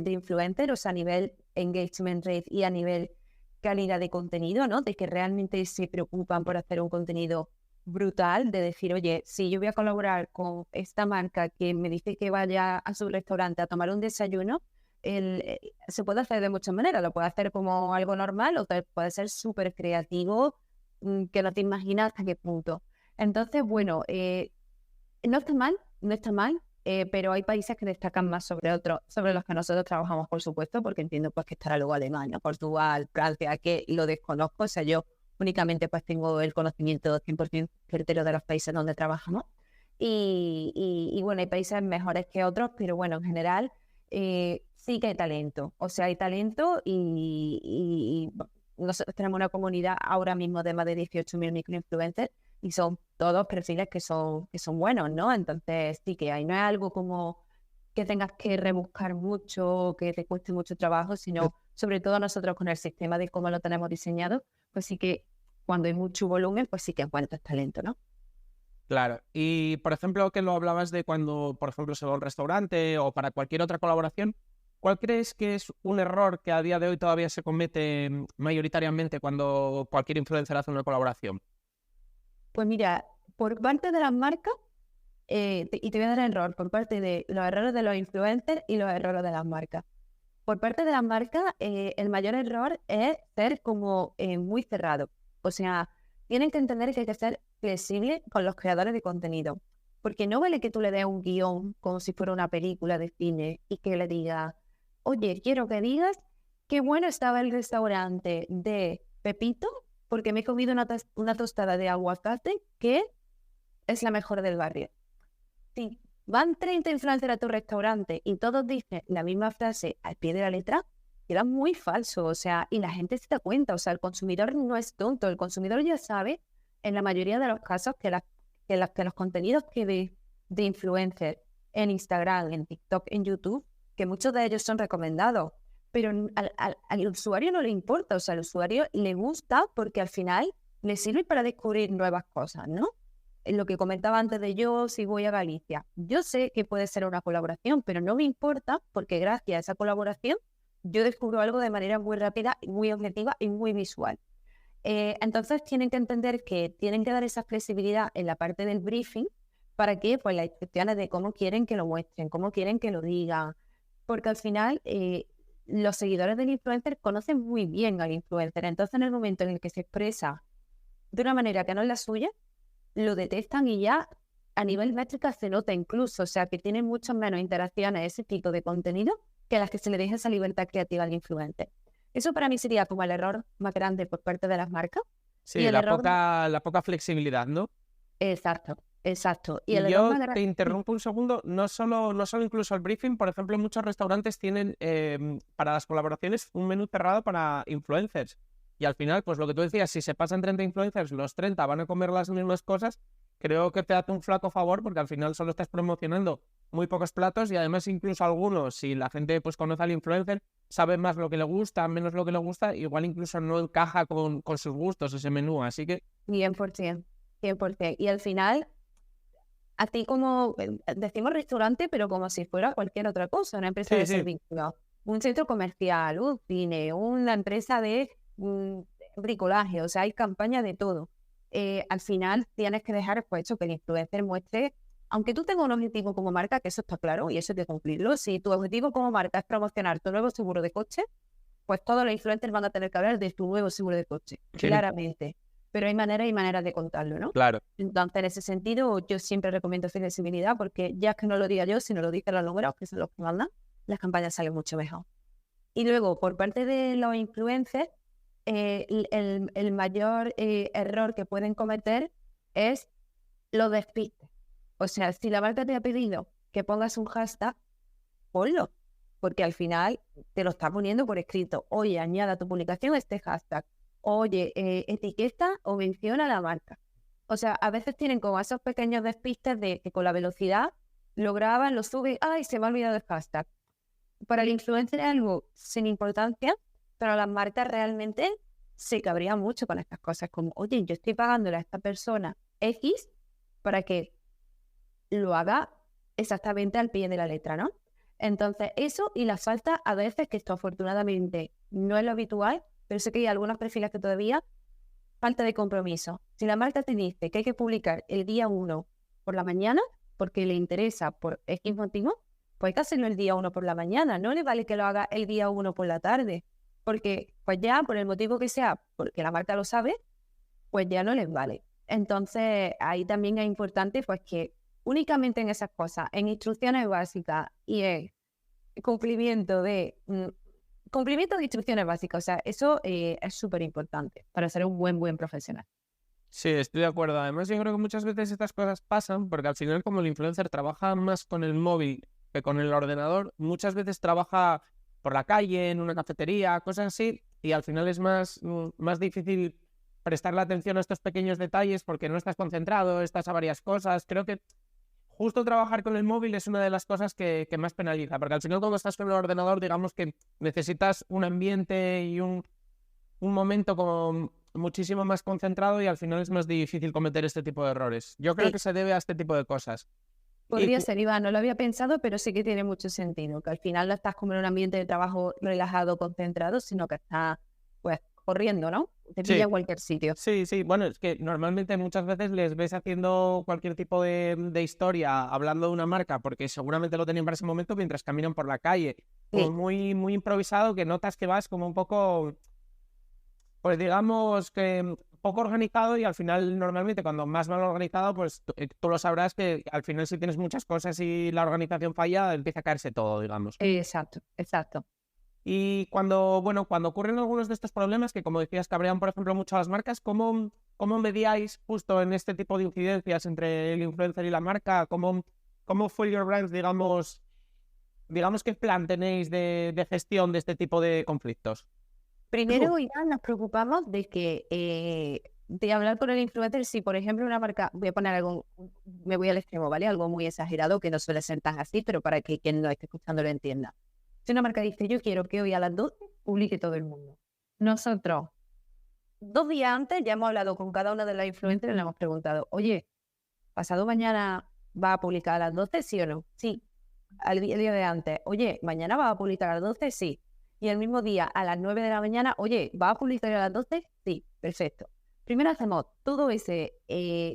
influencer, o sea, a nivel engagement rate y a nivel calidad de contenido, ¿no? De que realmente se preocupan por hacer un contenido brutal, de decir, oye, si yo voy a colaborar con esta marca que me dice que vaya a su restaurante a tomar un desayuno, se puede hacer de muchas maneras, lo puede hacer como algo normal o puede ser súper creativo, que no te imaginas hasta qué punto. Entonces, bueno, no está mal, no está mal, pero hay países que destacan más sobre otros, sobre los que nosotros trabajamos, por supuesto, porque entiendo pues que estará luego Alemania, Portugal, Francia, que lo desconozco, o sea, yo únicamente pues tengo el conocimiento 100% certero de los países donde trabajamos. Y bueno, hay países mejores que otros, pero bueno, en general sí que hay talento, o sea, hay talento y nosotros tenemos una comunidad ahora mismo de más de 18.000 microinfluencers y son todos perfiles que son buenos, ¿no? Entonces sí que hay, no es algo como que tengas que rebuscar mucho, que te cueste mucho trabajo, sino sobre todo nosotros con el sistema de cómo lo tenemos diseñado, pues sí que cuando hay mucho volumen, pues sí que encuentras talento, ¿no? Claro. Y, por ejemplo, que lo hablabas de cuando, por ejemplo, se va a un restaurante o para cualquier otra colaboración, ¿cuál crees que es un error que a día de hoy todavía se comete mayoritariamente cuando cualquier influencer hace una colaboración? Pues mira, por parte de las marcas, y te voy a dar el error, por parte de los errores de los influencers y los errores de las marcas. Por parte de las marcas, el mayor error es ser como muy cerrado. O sea, tienen que entender que hay que ser flexible con los creadores de contenido. Porque no vale que tú le des un guión como si fuera una película de cine y que le digas, oye, quiero que digas qué bueno estaba el restaurante de Pepito porque me he comido una tostada de aguacate que es la mejor del barrio. Si van 30 influencers a tu restaurante y todos dicen la misma frase al pie de la letra, queda muy falso, o sea, y la gente se da cuenta, o sea, el consumidor no es tonto, el consumidor ya sabe, en la mayoría de los casos, que los contenidos que de influencers en Instagram, en TikTok, en YouTube, que muchos de ellos son recomendados, pero al usuario no le importa, o sea, al usuario le gusta porque al final le sirve para descubrir nuevas cosas, ¿no? Lo que comentaba antes de yo, si voy a Galicia. Yo sé que puede ser una colaboración, pero no me importa porque gracias a esa colaboración yo descubro algo de manera muy rápida, muy objetiva y muy visual. Entonces tienen que entender que tienen que dar esa flexibilidad en la parte del briefing para que pues las instrucciones de cómo quieren que lo muestren, cómo quieren que lo digan, porque al final los seguidores del influencer conocen muy bien al influencer, entonces en el momento en el que se expresa de una manera que no es la suya, lo detectan y ya a nivel métrica se nota incluso, o sea que tienen muchas menos interacciones ese tipo de contenido que las que se le deja esa libertad creativa al influencer. Eso para mí sería como el error más grande por parte de las marcas y Sí, el error más... la poca flexibilidad, ¿no? Exacto, exacto. Y el Y error yo más te grande... interrumpo un segundo, no solo incluso el briefing, por ejemplo, muchos restaurantes tienen para las colaboraciones un menú cerrado para influencers. Y al final, pues lo que tú decías, si se pasan 30 influencers, los 30 van a comer las mismas cosas, creo que te hace un flaco favor porque al final solo estás promocionando muy pocos platos y además incluso algunos, si la gente pues conoce al influencer, sabe más lo que le gusta, menos lo que le gusta, igual incluso no encaja con sus gustos ese menú. Así que 100%, 100%. Y al final, a ti como, decimos restaurante, pero como si fuera cualquier otra cosa, una empresa sí, de sí, servicio, un centro comercial, un cine, una empresa de bricolaje, o sea, hay campaña de todo. Al final tienes que dejar pues eso, que el influencer muestre, aunque tú tengas un objetivo como marca, que eso está claro y eso hay que cumplirlo, si tu objetivo como marca es promocionar tu nuevo seguro de coche, pues todos los influencers van a tener que hablar de tu nuevo seguro de coche, sí, claramente. Pero hay maneras y maneras de contarlo, ¿no? claro. Entonces, en ese sentido, yo siempre recomiendo flexibilidad porque ya es que no lo diga yo, sino lo dicen los números, que son los que mandan, las campañas salen mucho mejor. Y luego, por parte de los influencers, el mayor error que pueden cometer es los despistes. O sea, si la marca te ha pedido que pongas un hashtag, ponlo, porque al final te lo está poniendo por escrito. Oye, añada a tu publicación este hashtag. Oye, etiqueta o menciona la marca. O sea, a veces tienen como esos pequeños despistes de que con la velocidad lo graban, lo suben, ay, se me ha olvidado el hashtag. para el influencer es algo sin importancia, pero las marcas realmente se cabrían mucho con estas cosas, como, oye, yo estoy pagándole a esta persona X para que lo haga exactamente al pie de la letra, ¿no? Entonces, eso y la falta a veces, que esto afortunadamente no es lo habitual, pero sé que hay algunos perfiles que todavía falta de compromiso. Si la marca te dice que hay que publicar el día 1 por la mañana, porque le interesa por X motivo, pues hay que hacerlo el día 1 por la mañana. No le vale que lo haga el día 1 por la tarde, porque pues ya, por el motivo que sea, porque la marca lo sabe, pues ya no les vale. Entonces, ahí también es importante pues que únicamente en esas cosas, en instrucciones básicas y en cumplimiento de instrucciones básicas, o sea, eso es súper importante para ser un buen profesional. Sí, estoy de acuerdo. Además, yo creo que muchas veces estas cosas pasan porque al final, como el influencer trabaja más con el móvil que con el ordenador, muchas veces trabaja por la calle, en una cafetería, cosas así, y al final es más difícil prestarle atención a estos pequeños detalles porque no estás concentrado, estás a varias cosas. Creo que justo trabajar con el móvil es una de las cosas que más penaliza, porque al final cuando estás con el ordenador, digamos que necesitas un ambiente y un momento como muchísimo más concentrado y al final es más difícil cometer este tipo de errores. Yo creo Sí, que se debe a este tipo de cosas. Y podría ser, Iván, no lo había pensado, pero sí que tiene mucho sentido, que al final no estás como en un ambiente de trabajo relajado, concentrado, sino que estás, pues, corriendo, ¿no? Te pilla sí, en cualquier sitio. sí. Bueno, es que normalmente muchas veces les ves haciendo cualquier tipo de historia, hablando de una marca, porque seguramente lo tenían para ese momento mientras caminan por la calle. Como Sí, muy improvisado, que notas que vas como un poco, pues digamos que poco organizado y al final normalmente cuando más mal organizado, pues tú lo sabrás que al final si tienes muchas cosas y la organización falla, empieza a caerse todo, digamos. exacto, exacto. Y cuando ocurren algunos de estos problemas, que como decías cabrean, por ejemplo, mucho a las marcas, ¿cómo mediáis justo en este tipo de incidencias entre el influencer y la marca? ¿Cómo fue your brand, digamos qué plan tenéis de gestión de este tipo de conflictos? Primero, Iván, nos preocupamos de que de hablar con el influencer, si por ejemplo una marca, voy a poner algo, me voy al extremo, ¿vale? Algo muy exagerado que no suele ser tan así, pero para que quien lo esté escuchando lo entienda. Si una marca dice, yo quiero que hoy a las 12 publique todo el mundo. Nosotros, 2 días antes, ya hemos hablado con cada una de las influencers y le hemos preguntado, oye, ¿pasado mañana va a publicar a las 12, sí o no? Sí. El día de antes, oye, ¿mañana va a publicar a las 12? Sí. Y el mismo día, a las 9 de la mañana, oye, ¿va a publicar a las 12? Sí, perfecto. Primero hacemos todo ese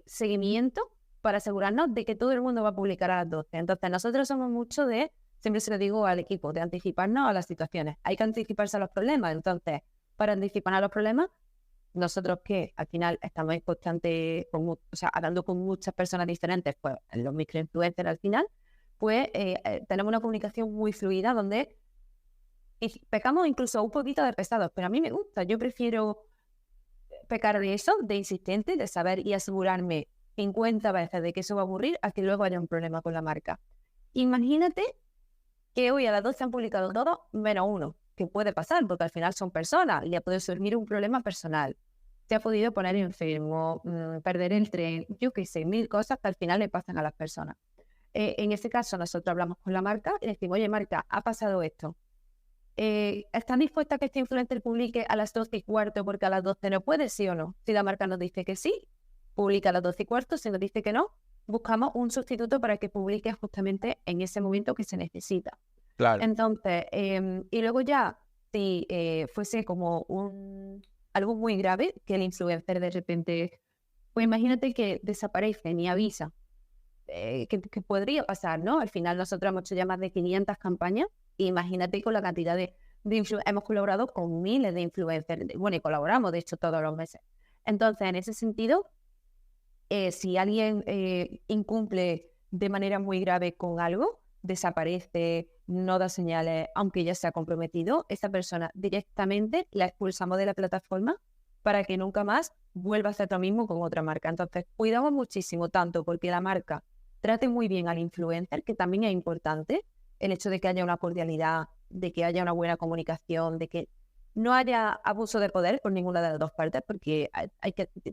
seguimiento para asegurarnos de que todo el mundo va a publicar a las 12. Entonces, nosotros somos mucho de, siempre se lo digo al equipo, de anticiparnos a las situaciones. Hay que anticiparse a los problemas. Entonces, para anticiparnos a los problemas, nosotros que al final estamos en constante, hablando con muchas personas diferentes, pues los microinfluencers al final, pues tenemos una comunicación muy fluida donde pecamos incluso un poquito de pesados, pero a mí me gusta, yo prefiero pecar de eso, de insistente, de saber y asegurarme 50 veces de que eso va a ocurrir a que luego haya un problema con la marca. Imagínate que hoy a las 12 han publicado todo menos uno, que puede pasar, porque al final son personas y ya puede surgir un problema personal. Se ha podido poner enfermo, perder el tren, yo qué sé, 1000 cosas que al final le pasan a las personas. En este caso, nosotros hablamos con la marca y decimos, oye, marca, ha pasado esto. ¿Están dispuestas a que este influencer publique a las 12:15 porque a las 12 no puede, sí o no? Si la marca nos dice que sí, publica a las 12:15. Si nos dice que no, buscamos un sustituto para que publique justamente en ese momento que se necesita. Claro. Entonces, y luego ya, si fuese como algo muy grave, que el influencer de repente, pues imagínate que desaparece ni avisa, que podría pasar, ¿no? Al final nosotros hemos hecho ya más de 500 campañas. Imagínate con la cantidad de hemos colaborado con miles de influencers, bueno, y colaboramos, de hecho, todos los meses. Entonces, en ese sentido, si alguien incumple de manera muy grave con algo, desaparece, no da señales, aunque ya se ha comprometido, esa persona directamente la expulsamos de la plataforma para que nunca más vuelva a hacer lo mismo con otra marca. Entonces, cuidamos muchísimo tanto porque la marca trate muy bien al influencer, que también es importante, el hecho de que haya una cordialidad, de que haya una buena comunicación, de que no haya abuso de poder por ninguna de las dos partes, porque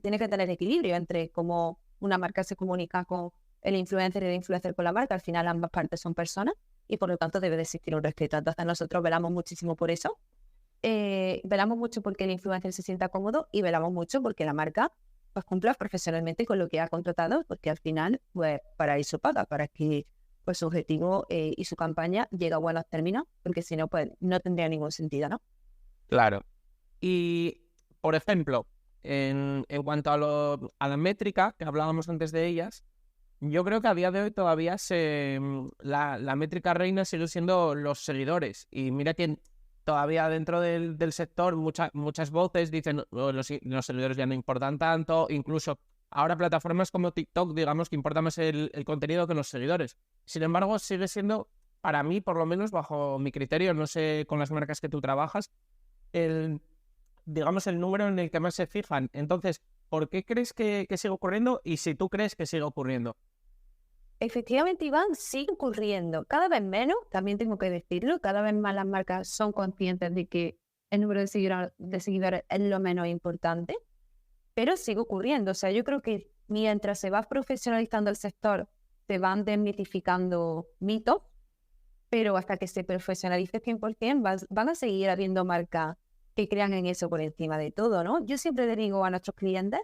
tiene que tener equilibrio entre cómo una marca se comunica con el influencer y el influencer con la marca. Al final ambas partes son personas. y por lo tanto debe de existir un respeto. Entonces nosotros velamos muchísimo por eso, velamos mucho porque el influencer se sienta cómodo y velamos mucho porque la marca pues cumpla profesionalmente con lo que ha contratado, porque al final pues para eso paga, para que pues su objetivo y su campaña llegue a buenos términos, porque si no pues no tendría ningún sentido, ¿no? Claro. Y, por ejemplo, en cuanto a la métrica, que hablábamos antes de ellas, yo creo que a día de hoy todavía la métrica reina sigue siendo los seguidores. Y mira que todavía dentro del sector muchas voces dicen los seguidores ya no importan tanto. Incluso ahora plataformas como TikTok, digamos que importa más el contenido que los seguidores. Sin embargo, sigue siendo, para mí, por lo menos bajo mi criterio, no sé con las marcas que tú trabajas, digamos, el número en el que más se fijan. Entonces, ¿por qué crees que sigue ocurriendo? Y si tú crees que sigue ocurriendo. Efectivamente, Iván, sigue ocurriendo. Cada vez menos, también tengo que decirlo, cada vez más las marcas son conscientes de que el número de seguidores es lo menos importante, pero sigue ocurriendo. O sea, yo creo que mientras se va profesionalizando el sector, se van desmitificando mitos, pero hasta que se profesionalice 100%, van a seguir habiendo marcas que crean en eso por encima de todo, ¿no? Yo siempre le digo a nuestros clientes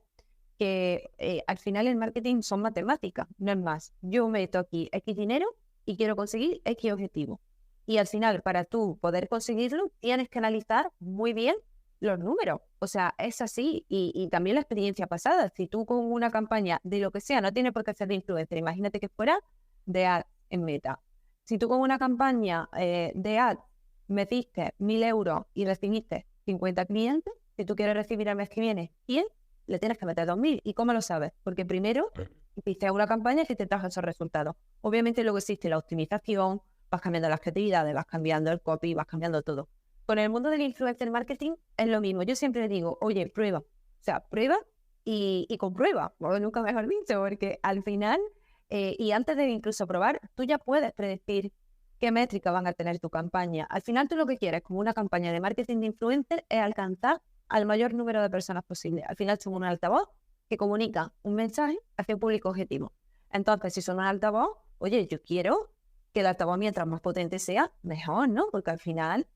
que al final el marketing son matemáticas, no es más. Yo meto aquí X dinero y quiero conseguir X objetivo. Y al final, para tú poder conseguirlo, tienes que analizar muy bien los números. O sea, es así. Y también la experiencia pasada. Si tú con una campaña de lo que sea, no tiene por qué ser de influencer, imagínate que fuera de ad en Meta. Si tú con una campaña de ad metiste 1.000 euros y recibiste 50 clientes, si tú quieres recibir el mes que viene 100, le tienes que meter 2.000. ¿Y cómo lo sabes? Porque primero hiciste una campaña que te trajo esos resultados. Obviamente luego existe la optimización, vas cambiando las creatividades, vas cambiando el copy, vas cambiando todo. Con el mundo del influencer marketing es lo mismo. Yo siempre digo, oye, prueba. O sea, prueba y comprueba. O nunca mejor dicho, porque al final, y antes de incluso probar, tú ya puedes predecir qué métrica van a tener tu campaña. Al final tú lo que quieres como una campaña de marketing de influencer es alcanzar al mayor número de personas posible. Al final son un altavoz que comunica un mensaje hacia un público objetivo. Entonces, si son un altavoz, oye, yo quiero que el altavoz mientras más potente sea, mejor, ¿no? Porque al final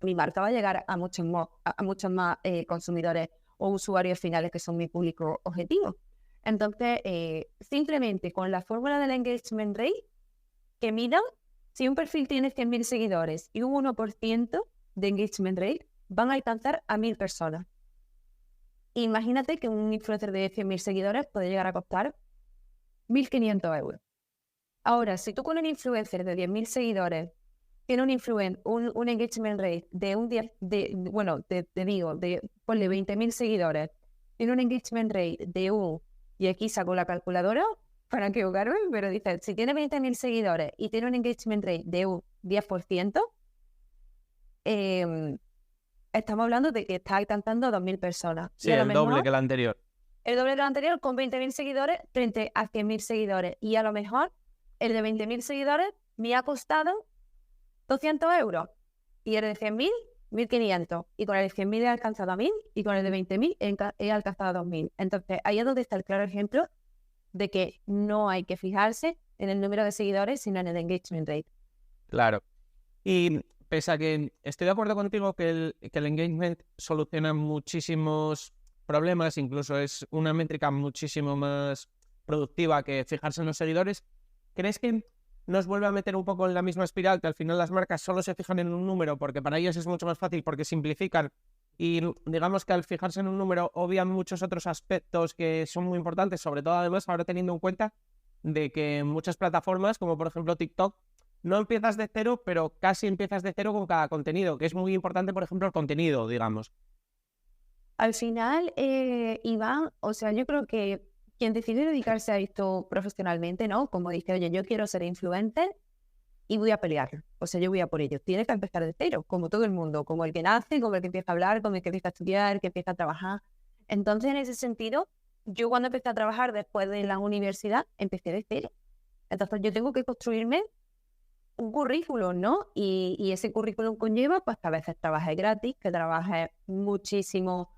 mi marca va a llegar a muchos más consumidores o usuarios finales que son mi público objetivo. Entonces, simplemente con la fórmula del engagement rate, que miran si un perfil tiene 100.000 seguidores y un 1% de engagement rate, van a alcanzar a 1.000 personas. Imagínate que un influencer de 100.000 seguidores puede llegar a costar 1.500 euros. Ahora, si tú con un influencer de 10.000 seguidores tiene un engagement rate de un 10, ponle 20.000 seguidores, tiene un engagement rate de y aquí saco la calculadora para equivocarme, pero dice, si tiene 20.000 seguidores y tiene un engagement rate de un 10%, estamos hablando de que está alcanzando a 2.000 personas. Sí, el doble que el anterior. El doble que el anterior con 20.000 seguidores frente a 100.000 seguidores. Y a lo mejor el de 20.000 seguidores me ha costado 200 euros. Y el de 100.000, 1.500. Y con el de 100.000 he alcanzado a 1.000 y con el de 20.000 he alcanzado a 2.000. Entonces, ahí es donde está el claro ejemplo de que no hay que fijarse en el número de seguidores, sino en el engagement rate. Claro. Y pese a que estoy de acuerdo contigo que el engagement soluciona muchísimos problemas, incluso es una métrica muchísimo más productiva que fijarse en los seguidores, ¿crees que nos vuelve a meter un poco en la misma espiral, que al final las marcas solo se fijan en un número porque para ellas es mucho más fácil, porque simplifican y digamos que al fijarse en un número obvian muchos otros aspectos que son muy importantes, sobre todo además ahora teniendo en cuenta de que muchas plataformas, como por ejemplo TikTok, no empiezas de cero, pero casi empiezas de cero con cada contenido, que es muy importante, por ejemplo, el contenido, digamos. Al final, Iván, o sea, yo creo que quien decide dedicarse a esto profesionalmente, ¿no? Como dice, oye, yo quiero ser influencer y voy a pelearlo. O sea, yo voy a por ello. Tiene que empezar de cero, como todo el mundo, como el que nace, como el que empieza a hablar, como el que empieza a estudiar, que empieza a trabajar. Entonces, en ese sentido, yo cuando empecé a trabajar después de la universidad, empecé de cero. Entonces, yo tengo que construirme un currículum, ¿no? Y ese currículum conlleva, pues, que a veces trabajes gratis, que trabajes muchísimo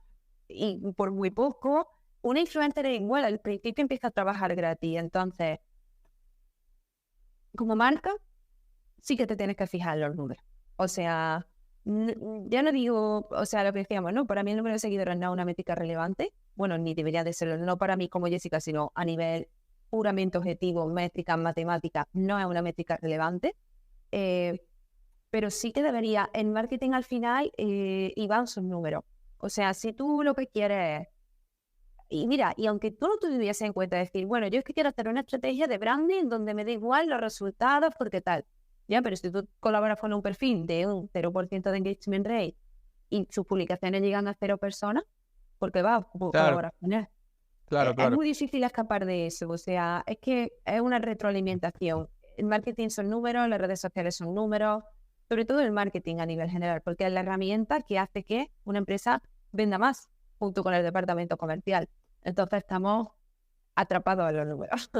y por muy poco. Una influencer es igual, al principio empieza a trabajar gratis. Entonces, como marca, sí que te tienes que fijar en los números. O sea, ya no digo, o sea, lo que decíamos, ¿no? Para mí el número de seguidores no es una métrica relevante. Bueno, ni debería de serlo, no para mí como Jessica, sino a nivel puramente objetivo, métricas, matemáticas, no es una métrica relevante. Eh, pero sí que debería, en marketing al final, iban sus números. O sea, si tú lo que quieres es, y mira, y aunque tú no tuvieses en cuenta decir, bueno, yo es que quiero hacer una estrategia de branding donde me da igual los resultados, porque tal. Ya, pero si tú colaboras con un perfil de un 0% de engagement rate y sus publicaciones llegan a 0 personas, porque vas a Claro, colaborar con él. claro, Es claro. muy difícil escapar de eso, o sea, es que es una retroalimentación. El marketing son números, las redes sociales son números, sobre todo el marketing a nivel general, porque es la herramienta que hace que una empresa venda más junto con el departamento comercial. Entonces estamos atrapados en los números.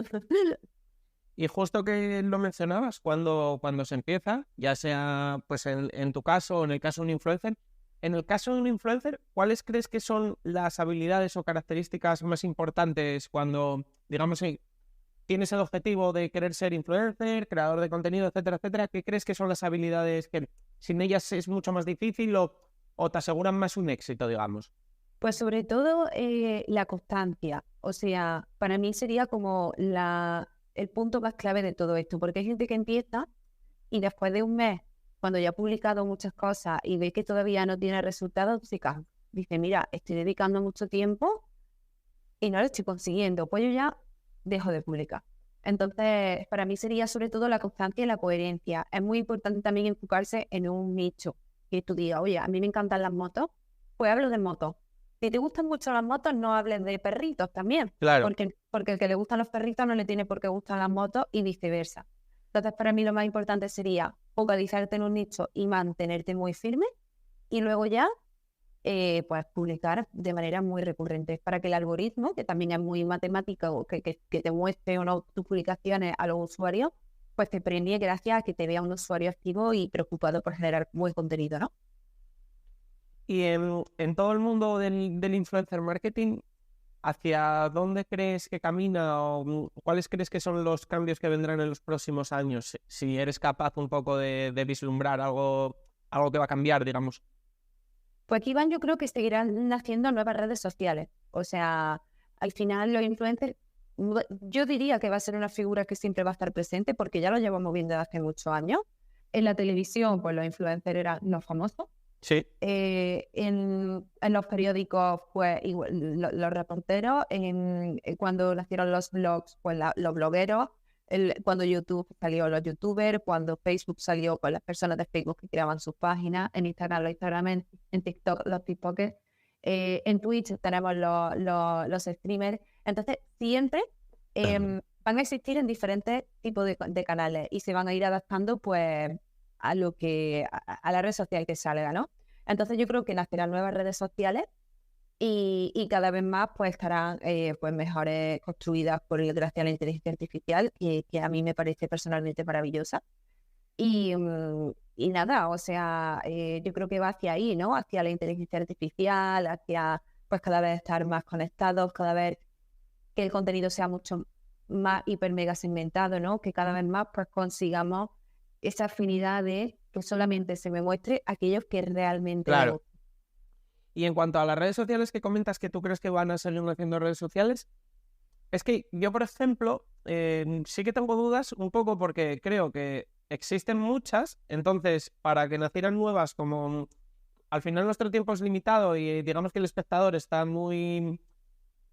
Y justo que lo mencionabas, cuando se empieza, ya sea pues en tu caso o en el caso de un influencer, en el caso de un influencer, ¿cuáles crees que son las habilidades o características más importantes cuando, digamos, tienes el objetivo de querer ser influencer, creador de contenido, etcétera, etcétera? ¿Qué crees que son las habilidades que sin ellas es mucho más difícil o te aseguran más un éxito, digamos? Pues sobre todo la constancia. O sea, para mí sería como el punto más clave de todo esto, porque hay gente que empieza y después de un mes, cuando ya ha publicado muchas cosas y ve que todavía no tiene resultados, se cansa. Dice, mira, estoy dedicando mucho tiempo y no lo estoy consiguiendo, pues yo ya dejo de publicar. Entonces, para mí sería sobre todo la constancia y la coherencia. Es muy importante también enfocarse en un nicho. Que tú digas, oye, a mí me encantan las motos, pues hablo de motos. Si te gustan mucho las motos, no hables de perritos también, Claro. porque el que le gustan los perritos no le tiene por qué gustar las motos y viceversa. Entonces, para mí lo más importante sería focalizarte en un nicho y mantenerte muy firme y luego ya pues publicar de manera muy recurrente para que el algoritmo, que también es muy matemático, que te muestre o no tus publicaciones a los usuarios, pues te premie gracias a que te vea un usuario activo y preocupado por generar buen contenido, ¿no? Y en todo el mundo del influencer marketing, ¿hacia dónde crees que camina o cuáles crees que son los cambios que vendrán en los próximos años? Si eres capaz un poco de vislumbrar algo que va a cambiar, digamos. Pues aquí van, yo creo que seguirán naciendo nuevas redes sociales. O sea, al final los influencers, yo diría que va a ser una figura que siempre va a estar presente porque ya lo llevamos viendo desde hace muchos años. En la televisión, pues los influencers eran los famosos. Sí. En los periódicos, pues igual, los reporteros. Cuando nacieron los blogs, pues los blogueros. Cuando YouTube salió, los youtubers. Cuando Facebook salió, pues las personas de Facebook que creaban sus páginas. En Instagram, los Instagramers. En TikTok, los TikTokers. En Twitch tenemos los streamers. Entonces, siempre van a existir en diferentes tipos de canales y se van a ir adaptando, pues, a la red social que salga, ¿no? Entonces yo creo que nacerán nuevas redes sociales y cada vez más pues estarán pues mejores construidas gracias a la inteligencia artificial, que a mí me parece personalmente maravillosa. Y nada, o sea, yo creo que va hacia ahí, ¿no? Hacia la inteligencia artificial, hacia pues cada vez estar más conectados, cada vez que el contenido sea mucho más hiper mega segmentado, ¿no? Que cada vez más pues consigamos esa afinidad de que solamente se me muestre aquellos que realmente me Claro. gustan. Y en cuanto a las redes sociales que comentas que tú crees que van a salir haciendo redes sociales, es que yo, por ejemplo, sí que tengo dudas un poco porque creo que existen muchas, entonces para que nacieran nuevas, como al final nuestro tiempo es limitado y digamos que el espectador está muy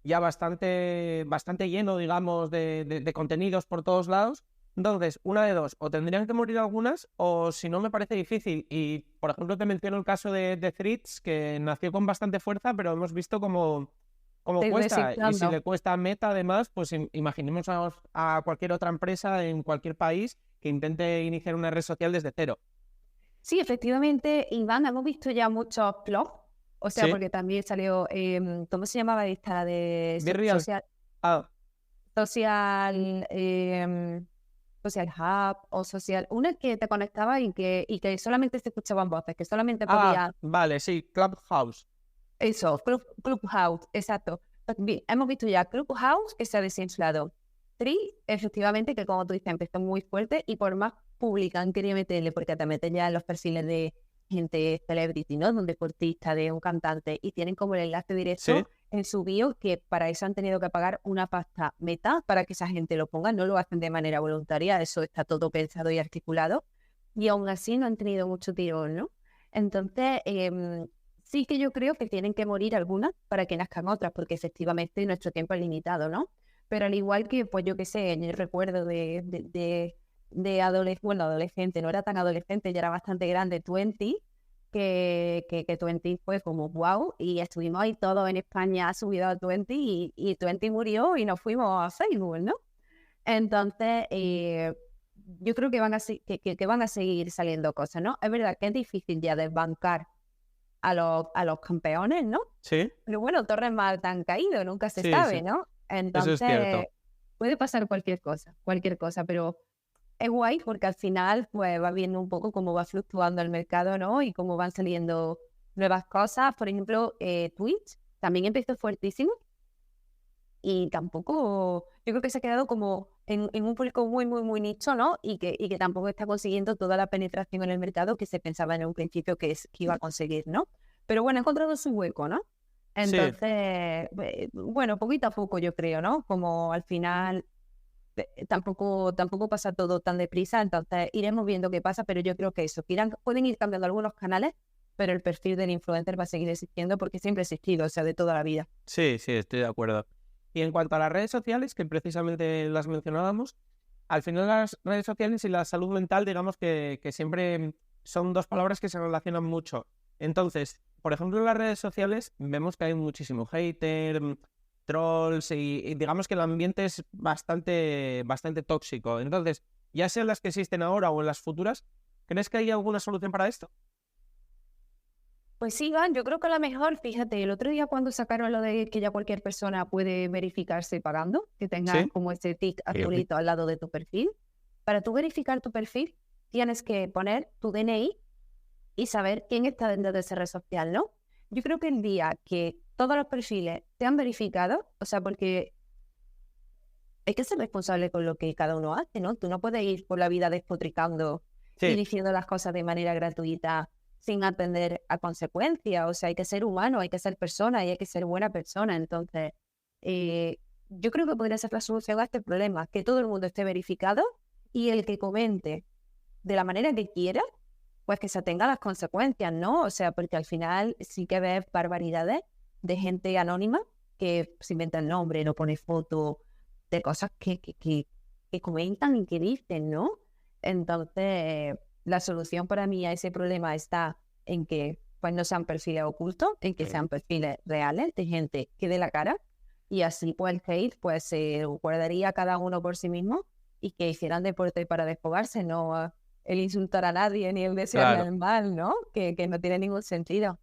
ya bastante lleno, digamos, de contenidos por todos lados. Entonces, una de dos, o tendrían que morir algunas, o si no, me parece difícil. Y, por ejemplo, te menciono el caso de Threads, que nació con bastante fuerza, pero hemos visto cómo cuesta. Y si le cuesta a Meta, además, pues imaginemos a cualquier otra empresa en cualquier país que intente iniciar una red social desde cero. Sí, efectivamente, Iván, hemos visto ya muchos blogs, o sea, Sí. porque también salió, ¿cómo se llamaba esta? De Virreal. social, Ah, social, social hub o social, una que te conectaba y que solamente se escuchaban voces, que solamente podía... vale, sí, Clubhouse. Eso, Clubhouse, exacto. Bien, hemos visto ya Clubhouse que se ha desinflado. History, efectivamente, que como tú dices, empezó muy fuerte y por más pública han querido meterle, porque te meten ya en los perfiles de gente celebrity, ¿no? De un deportista, de un cantante, y tienen como el enlace Sí, directo en su bio, que para eso han tenido que pagar una pasta Meta para que esa gente lo ponga, no lo hacen de manera voluntaria, eso está todo pensado y articulado, y aún así no han tenido mucho tirón, ¿no? Entonces, sí que yo creo que tienen que morir algunas para que nazcan otras, porque efectivamente nuestro tiempo es limitado, ¿no? Pero al igual que, pues yo qué sé, en el recuerdo de bueno, adolescente, no era tan adolescente, ya era bastante grande, 20, que 20 fue como wow, y estuvimos ahí todos en España subidos a 20 y 20 murió y nos fuimos a Facebook, ¿no? Entonces, yo creo que que van a seguir saliendo cosas, ¿no? Es verdad que es difícil ya desbancar a los campeones, ¿no? sí, Pero bueno, Torres mal han caído, nunca se sí, sabe, sí. ¿no? Eso es Entonces, cierto. puede pasar cualquier cosa, pero es guay porque al final pues va viendo un poco cómo va fluctuando el mercado, ¿no? Y cómo van saliendo nuevas cosas. Por ejemplo, Twitch también empezó fuertísimo y tampoco, yo creo que se ha quedado como en un público muy, muy, muy nicho, ¿no? Y que tampoco está consiguiendo toda la penetración en el mercado que se pensaba en un principio que iba a conseguir, ¿no? Pero bueno, ha encontrado su hueco, ¿no? Sí. Entonces, bueno, poquito a poco yo creo, ¿no? Como al final tampoco pasa todo tan deprisa, entonces iremos viendo qué pasa, pero yo creo que eso, que pueden ir cambiando algunos canales, pero el perfil del influencer va a seguir existiendo porque siempre ha existido, o sea, de toda la vida. Sí, sí, estoy de acuerdo. Y en cuanto a las redes sociales, que precisamente las mencionábamos, al final las redes sociales y la salud mental, digamos que siempre son dos palabras que se relacionan mucho. Entonces, por ejemplo, en las redes sociales vemos que hay muchísimo hater, trolls y digamos que el ambiente es bastante tóxico. Entonces, ya sean las que existen ahora o en las futuras, ¿crees que hay alguna solución para esto? Pues sí, Iván, yo creo que a lo mejor, fíjate, el otro día cuando sacaron lo de que ya cualquier persona puede verificarse pagando, que tengas Sí. como ese tic Fíjate. azulito al lado de tu perfil, para tú verificar tu perfil tienes que poner tu DNI y saber quién está dentro de esa red social, ¿no? Yo creo que el día que todos los perfiles te han verificado, o sea, porque hay que ser responsable con lo que cada uno hace, ¿no? Tú no puedes ir por la vida despotricando y Sí, diciendo las cosas de manera gratuita sin atender a consecuencias. O sea, hay que ser humano, hay que ser persona y hay que ser buena persona. Entonces, eh, yo creo que podría ser la solución a este problema, que todo el mundo esté verificado y el que comente de la manera que quiera, pues que se atenga a las consecuencias, ¿no? O sea, porque al final sí que ves barbaridades de gente anónima que se inventa el nombre, no pone foto de cosas que comentan y que dicen, ¿no? Entonces, la solución para mí a ese problema está en que pues no sean perfiles ocultos, en que sean perfiles reales de gente que dé la cara y así pues el hate pues se guardaría cada uno por sí mismo y que hicieran deporte para desfogarse, no el insultar a nadie ni el desearle claro. el mal, ¿no? Que no tiene ningún sentido.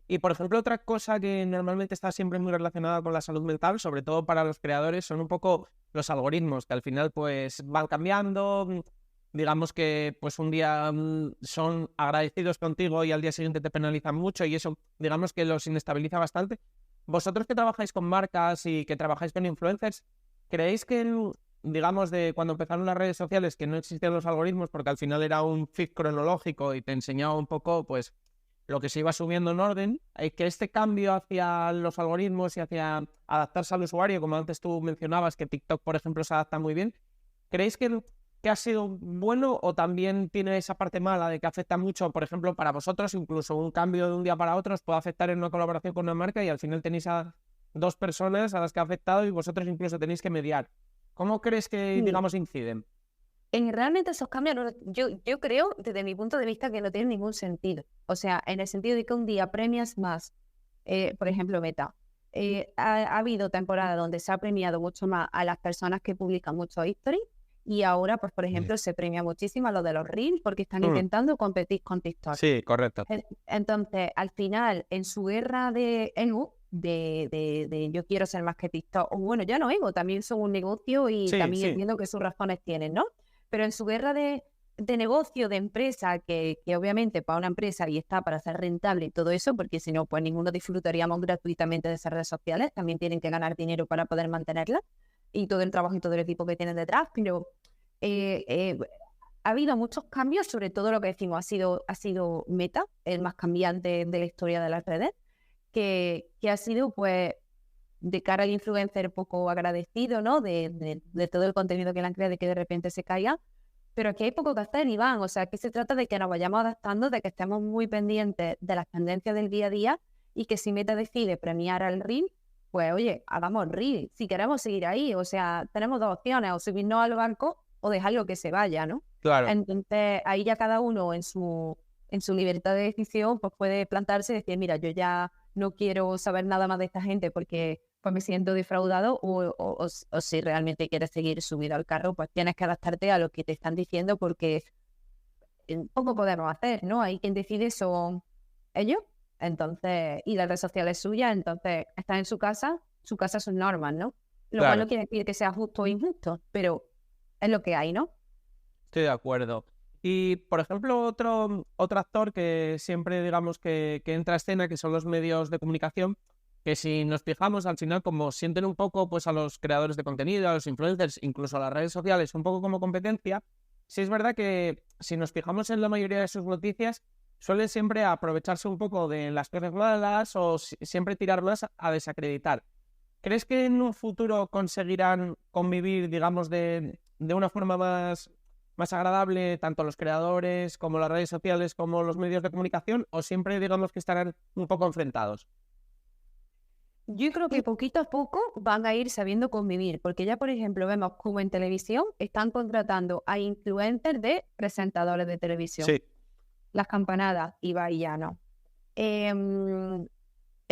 Y por ejemplo, otra cosa que normalmente está siempre muy relacionada con la salud mental, sobre todo para los creadores, son un poco los algoritmos, que al final pues van cambiando. Digamos que pues un día son agradecidos contigo y al día siguiente te penalizan mucho y eso digamos que los inestabiliza bastante. Vosotros que trabajáis con marcas y que trabajáis con influencers, ¿creéis que digamos de cuando empezaron las redes sociales que no existían los algoritmos porque al final era un feed cronológico y te enseñaba un poco pues lo que se iba subiendo en orden, que este cambio hacia los algoritmos y hacia adaptarse al usuario, como antes tú mencionabas, que TikTok, por ejemplo, se adapta muy bien, ¿creéis que ha sido bueno o también tiene esa parte mala de que afecta mucho, por ejemplo, para vosotros, incluso un cambio de un día para otro os puede afectar en una colaboración con una marca y al final tenéis a dos personas a las que ha afectado y vosotros incluso tenéis que mediar? ¿Cómo crees que, Sí. digamos, inciden? Realmente esos cambios, yo creo, desde mi punto de vista, que no tienen ningún sentido. O sea, en el sentido de que un día premias más, por ejemplo, Meta. Ha habido temporadas donde se ha premiado mucho más a las personas que publican mucho history y ahora, pues, por ejemplo, se premia muchísimo a los de los Reels porque están Mm, intentando competir con TikTok. sí, correcto. Entonces, al final, en su guerra de ego, de yo quiero ser más que TikTok, o bueno, ya no ego, también son un negocio y Sí, también sí, entiendo que sus razones tienen, ¿no? Pero en su guerra de negocio, de empresa, que obviamente para una empresa y está para ser rentable y todo eso, porque si no, pues ninguno disfrutaríamos gratuitamente de esas redes sociales, también tienen que ganar dinero para poder mantenerlas. y todo el trabajo y todo el equipo que tienen detrás, pero ha habido muchos cambios, sobre todo lo que decimos ha sido Meta, el más cambiante de la historia de las redes, que ha sido pues de cara al influencer poco agradecido, ¿no? De todo el contenido que le han creado y que de repente se caiga. Pero aquí hay poco que hacer, Iván. O sea, aquí se trata de que nos vayamos adaptando, de que estemos muy pendientes de las tendencias del día a día y que si Meta decide premiar al Reel, pues oye, hagamos Reel. Si queremos seguir ahí, o sea, tenemos dos opciones, o subirnos al barco o dejarlo que se vaya, ¿no? Claro. Entonces, ahí ya cada uno en su libertad de decisión, pues puede plantarse y decir, mira, yo ya no quiero saber nada más de esta gente porque pues me siento defraudado o si realmente quieres seguir subido al carro, pues tienes que adaptarte a lo que te están diciendo porque poco podemos hacer, ¿no? Ahí quien decide son ellos, entonces, y la red social es suya, entonces están en su casa son normas, ¿no? Lo cual Claro, no quiere decir que sea justo o injusto, pero es lo que hay, ¿no? estoy de acuerdo. Y, por ejemplo, otro actor que siempre digamos que entra a escena, que son los medios de comunicación, que si nos fijamos al final como sienten un poco pues a los creadores de contenido, a los influencers, incluso a las redes sociales, un poco como competencia, sí es verdad que si nos fijamos en la mayoría de sus noticias, suelen siempre aprovecharse un poco de las cosas malas o siempre tirar más a desacreditar. ¿Crees que en un futuro conseguirán convivir, digamos, de una forma más agradable, tanto los creadores como las redes sociales como los medios de comunicación, o siempre digamos que estarán un poco enfrentados? Yo creo que poquito a poco van a ir sabiendo convivir, porque ya, por ejemplo, vemos como en televisión están contratando a influencers de presentadores de televisión. Sí, Las campanadas, Ibai y Llano. El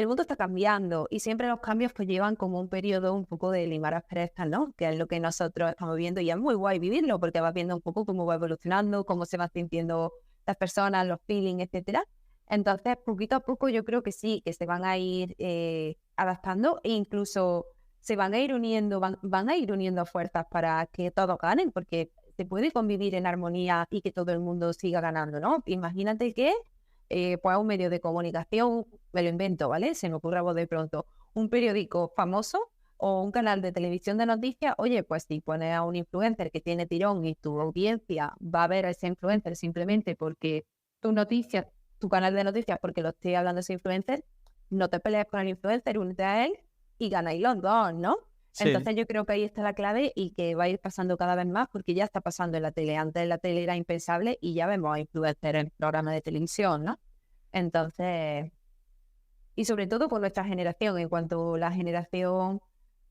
mundo está cambiando y siempre los cambios pues llevan como un periodo un poco de limar asperezas, ¿no? Que es lo que nosotros estamos viendo y es muy guay vivirlo porque vas viendo un poco cómo va evolucionando, cómo se van sintiendo las personas, los feelings, etcétera. Entonces, poquito a poco yo creo que sí, que se van a ir adaptando e incluso se van a ir uniendo, van a ir uniendo fuerzas para que todos ganen, porque se puede convivir en armonía y que todo el mundo siga ganando, ¿no? Imagínate que pues un medio de comunicación, me lo invento, ¿vale? Se me ocurre a vos de pronto, un periódico famoso o un canal de televisión de noticias, oye, pues si pones a un influencer que tiene tirón y tu audiencia va a ver a ese influencer simplemente porque tu noticia, tu canal de noticias, porque lo estoy hablando ese influencer, no te pelees con el influencer, únete a él y ganáis los dos, ¿no? sí. Entonces yo creo que ahí está la clave y que va a ir pasando cada vez más porque ya está pasando en la tele. Antes la tele era impensable y ya vemos a influencers en programas de televisión, ¿no? Entonces, y sobre todo con nuestra generación, en cuanto a la generación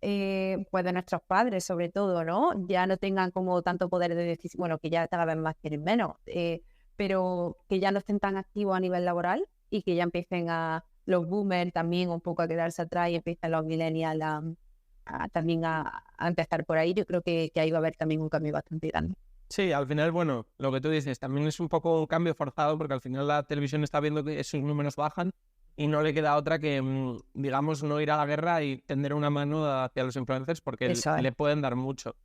pues de nuestros padres, sobre todo, ¿no? Ya no tengan como tanto poder de decisión, bueno, que ya cada vez más tienen menos, pero que ya no estén tan activos a nivel laboral y que ya empiecen a los boomers también un poco a quedarse atrás y empiezan los millennials también a empezar por ahí. Yo creo que ahí va a haber también un cambio bastante grande. Sí, al final, bueno, lo que tú dices, también es un poco un cambio forzado porque al final la televisión está viendo que sus números bajan y no le queda otra que, digamos, no ir a la guerra y tender una mano hacia los influencers porque Eso es. le pueden dar mucho.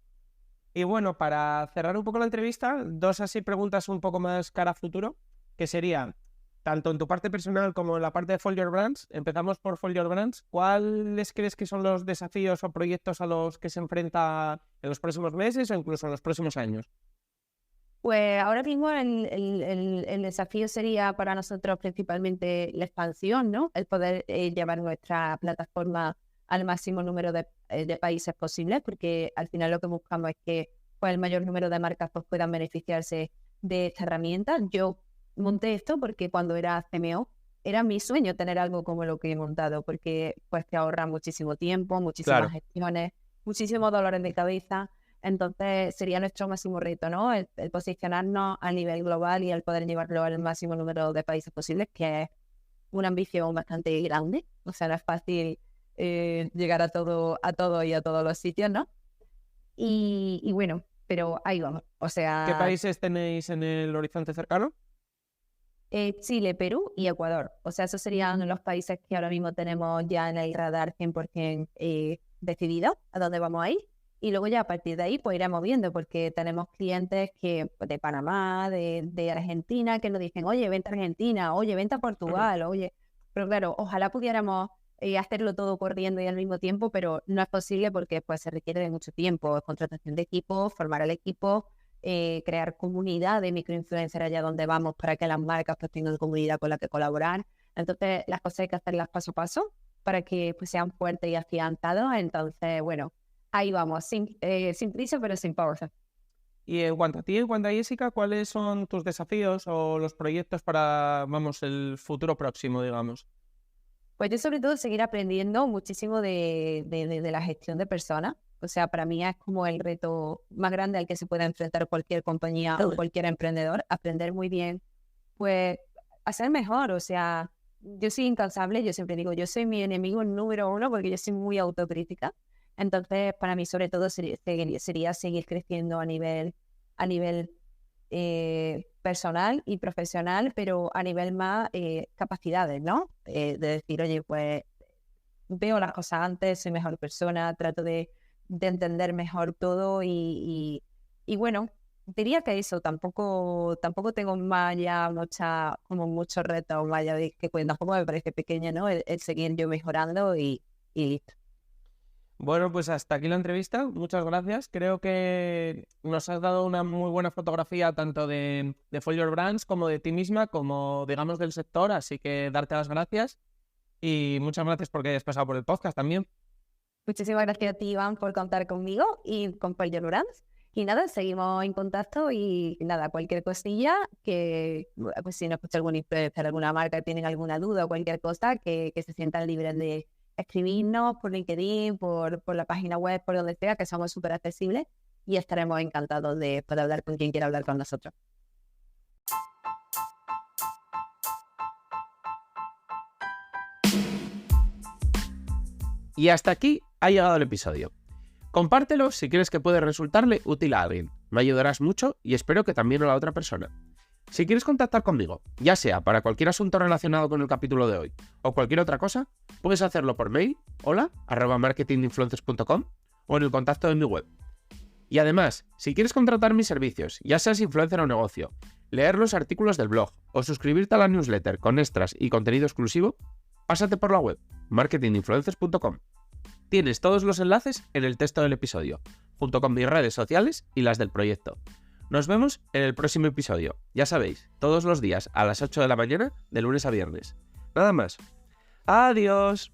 Y bueno, para cerrar un poco la entrevista, dos así preguntas un poco más cara a futuro, que sería, tanto en tu parte personal como en la parte de Follow Your Brands, empezamos por Follow Your Brands, ¿cuáles crees que son los desafíos o proyectos a los que se enfrenta en los próximos meses o incluso en los próximos años? Pues ahora mismo el desafío sería para nosotros principalmente la expansión, ¿no? El poder llevar nuestra plataforma al máximo número de países posibles, porque al final lo que buscamos es que pues, el mayor número de marcas pues, puedan beneficiarse de esta herramienta. Yo monté esto porque cuando era CMO era mi sueño tener algo como lo que he montado, porque pues te ahorra muchísimo tiempo, muchísimas Claro. gestiones, muchísimos dolores de cabeza. Entonces sería nuestro máximo reto, ¿no? El posicionarnos a nivel global y el poder llevarlo al máximo número de países posibles, que es una ambición bastante grande. O sea, no es fácil llegar a todo y a todos los sitios, ¿no? Y bueno, pero ahí vamos. O ¿Qué sea, países tenéis en el horizonte cercano? Chile, Perú y Ecuador. O sea, esos serían los países que ahora mismo tenemos ya en el radar 100% decidido a dónde vamos a ir. Y luego ya a partir de ahí pues iremos viendo porque tenemos clientes que pues, de Panamá, de Argentina, que nos dicen, oye, vente a Argentina, oye, vente a Portugal, oye. Pero claro, ojalá pudiéramos hacerlo todo corriendo y al mismo tiempo, pero no es posible porque pues, se requiere de mucho tiempo, contratación de equipo, formar al equipo, crear comunidad de microinfluencers allá donde vamos para que las marcas pues, tengan comunidad con la que colaborar. Entonces, las cosas hay que hacerlas paso a paso para que pues, sean fuertes y afianzados. Entonces, bueno, ahí vamos, sin prisa, pero sin pausa. Y en cuanto a ti, en cuanto a Jessica, ¿cuáles son tus desafíos o los proyectos para, vamos, el futuro próximo, digamos? Pues yo sobre todo seguir aprendiendo muchísimo de la gestión de personas. O sea, para mí es como el reto más grande al que se puede enfrentar cualquier compañía o cualquier emprendedor. Aprender muy bien, pues, a ser mejor. O sea, yo soy incansable, yo siempre digo, yo soy mi enemigo número uno porque yo soy muy autocrítica. Entonces, para mí sobre todo sería seguir creciendo a nivel personal y profesional, pero a nivel más capacidades, ¿no? De decir, oye, pues veo las cosas antes, soy mejor persona, trato de entender mejor todo y bueno, diría que eso, tampoco tengo más ya muchos retos más allá de que pues, tampoco me parece pequeña, ¿no? El seguir yo mejorando y listo. Bueno, pues hasta aquí la entrevista. Muchas gracias. Creo que nos has dado una muy buena fotografía tanto de For Your Brands como de ti misma, como digamos del sector. Así que darte las gracias y muchas gracias porque hayas pasado por el podcast también. Muchísimas gracias a ti, Iván, por contar conmigo y con For Your Brands. Y nada, seguimos en contacto y nada, cualquier cosilla que, pues si nos escucha algún influencer, alguna marca, tienen alguna duda o cualquier cosa, que se sientan libres de escribirnos por LinkedIn, por la página web, por donde sea, que somos súper accesibles y estaremos encantados de poder hablar con quien quiera hablar con nosotros. Y hasta aquí ha llegado el episodio. Compártelo si crees que puede resultarle útil a alguien. Me ayudarás mucho y espero que también a la otra persona. Si quieres contactar conmigo, ya sea para cualquier asunto relacionado con el capítulo de hoy o cualquier otra cosa, puedes hacerlo por mail, hola@marketinginfluencers.com o en el contacto de mi web. Y además, si quieres contratar mis servicios, ya seas influencer o negocio, leer los artículos del blog o suscribirte a la newsletter con extras y contenido exclusivo, pásate por la web, marketinginfluencers.com. Tienes todos los enlaces en el texto del episodio, junto con mis redes sociales y las del proyecto. Nos vemos en el próximo episodio. Ya sabéis, todos los días a las 8 de la mañana, de lunes a viernes. Nada más. Adiós.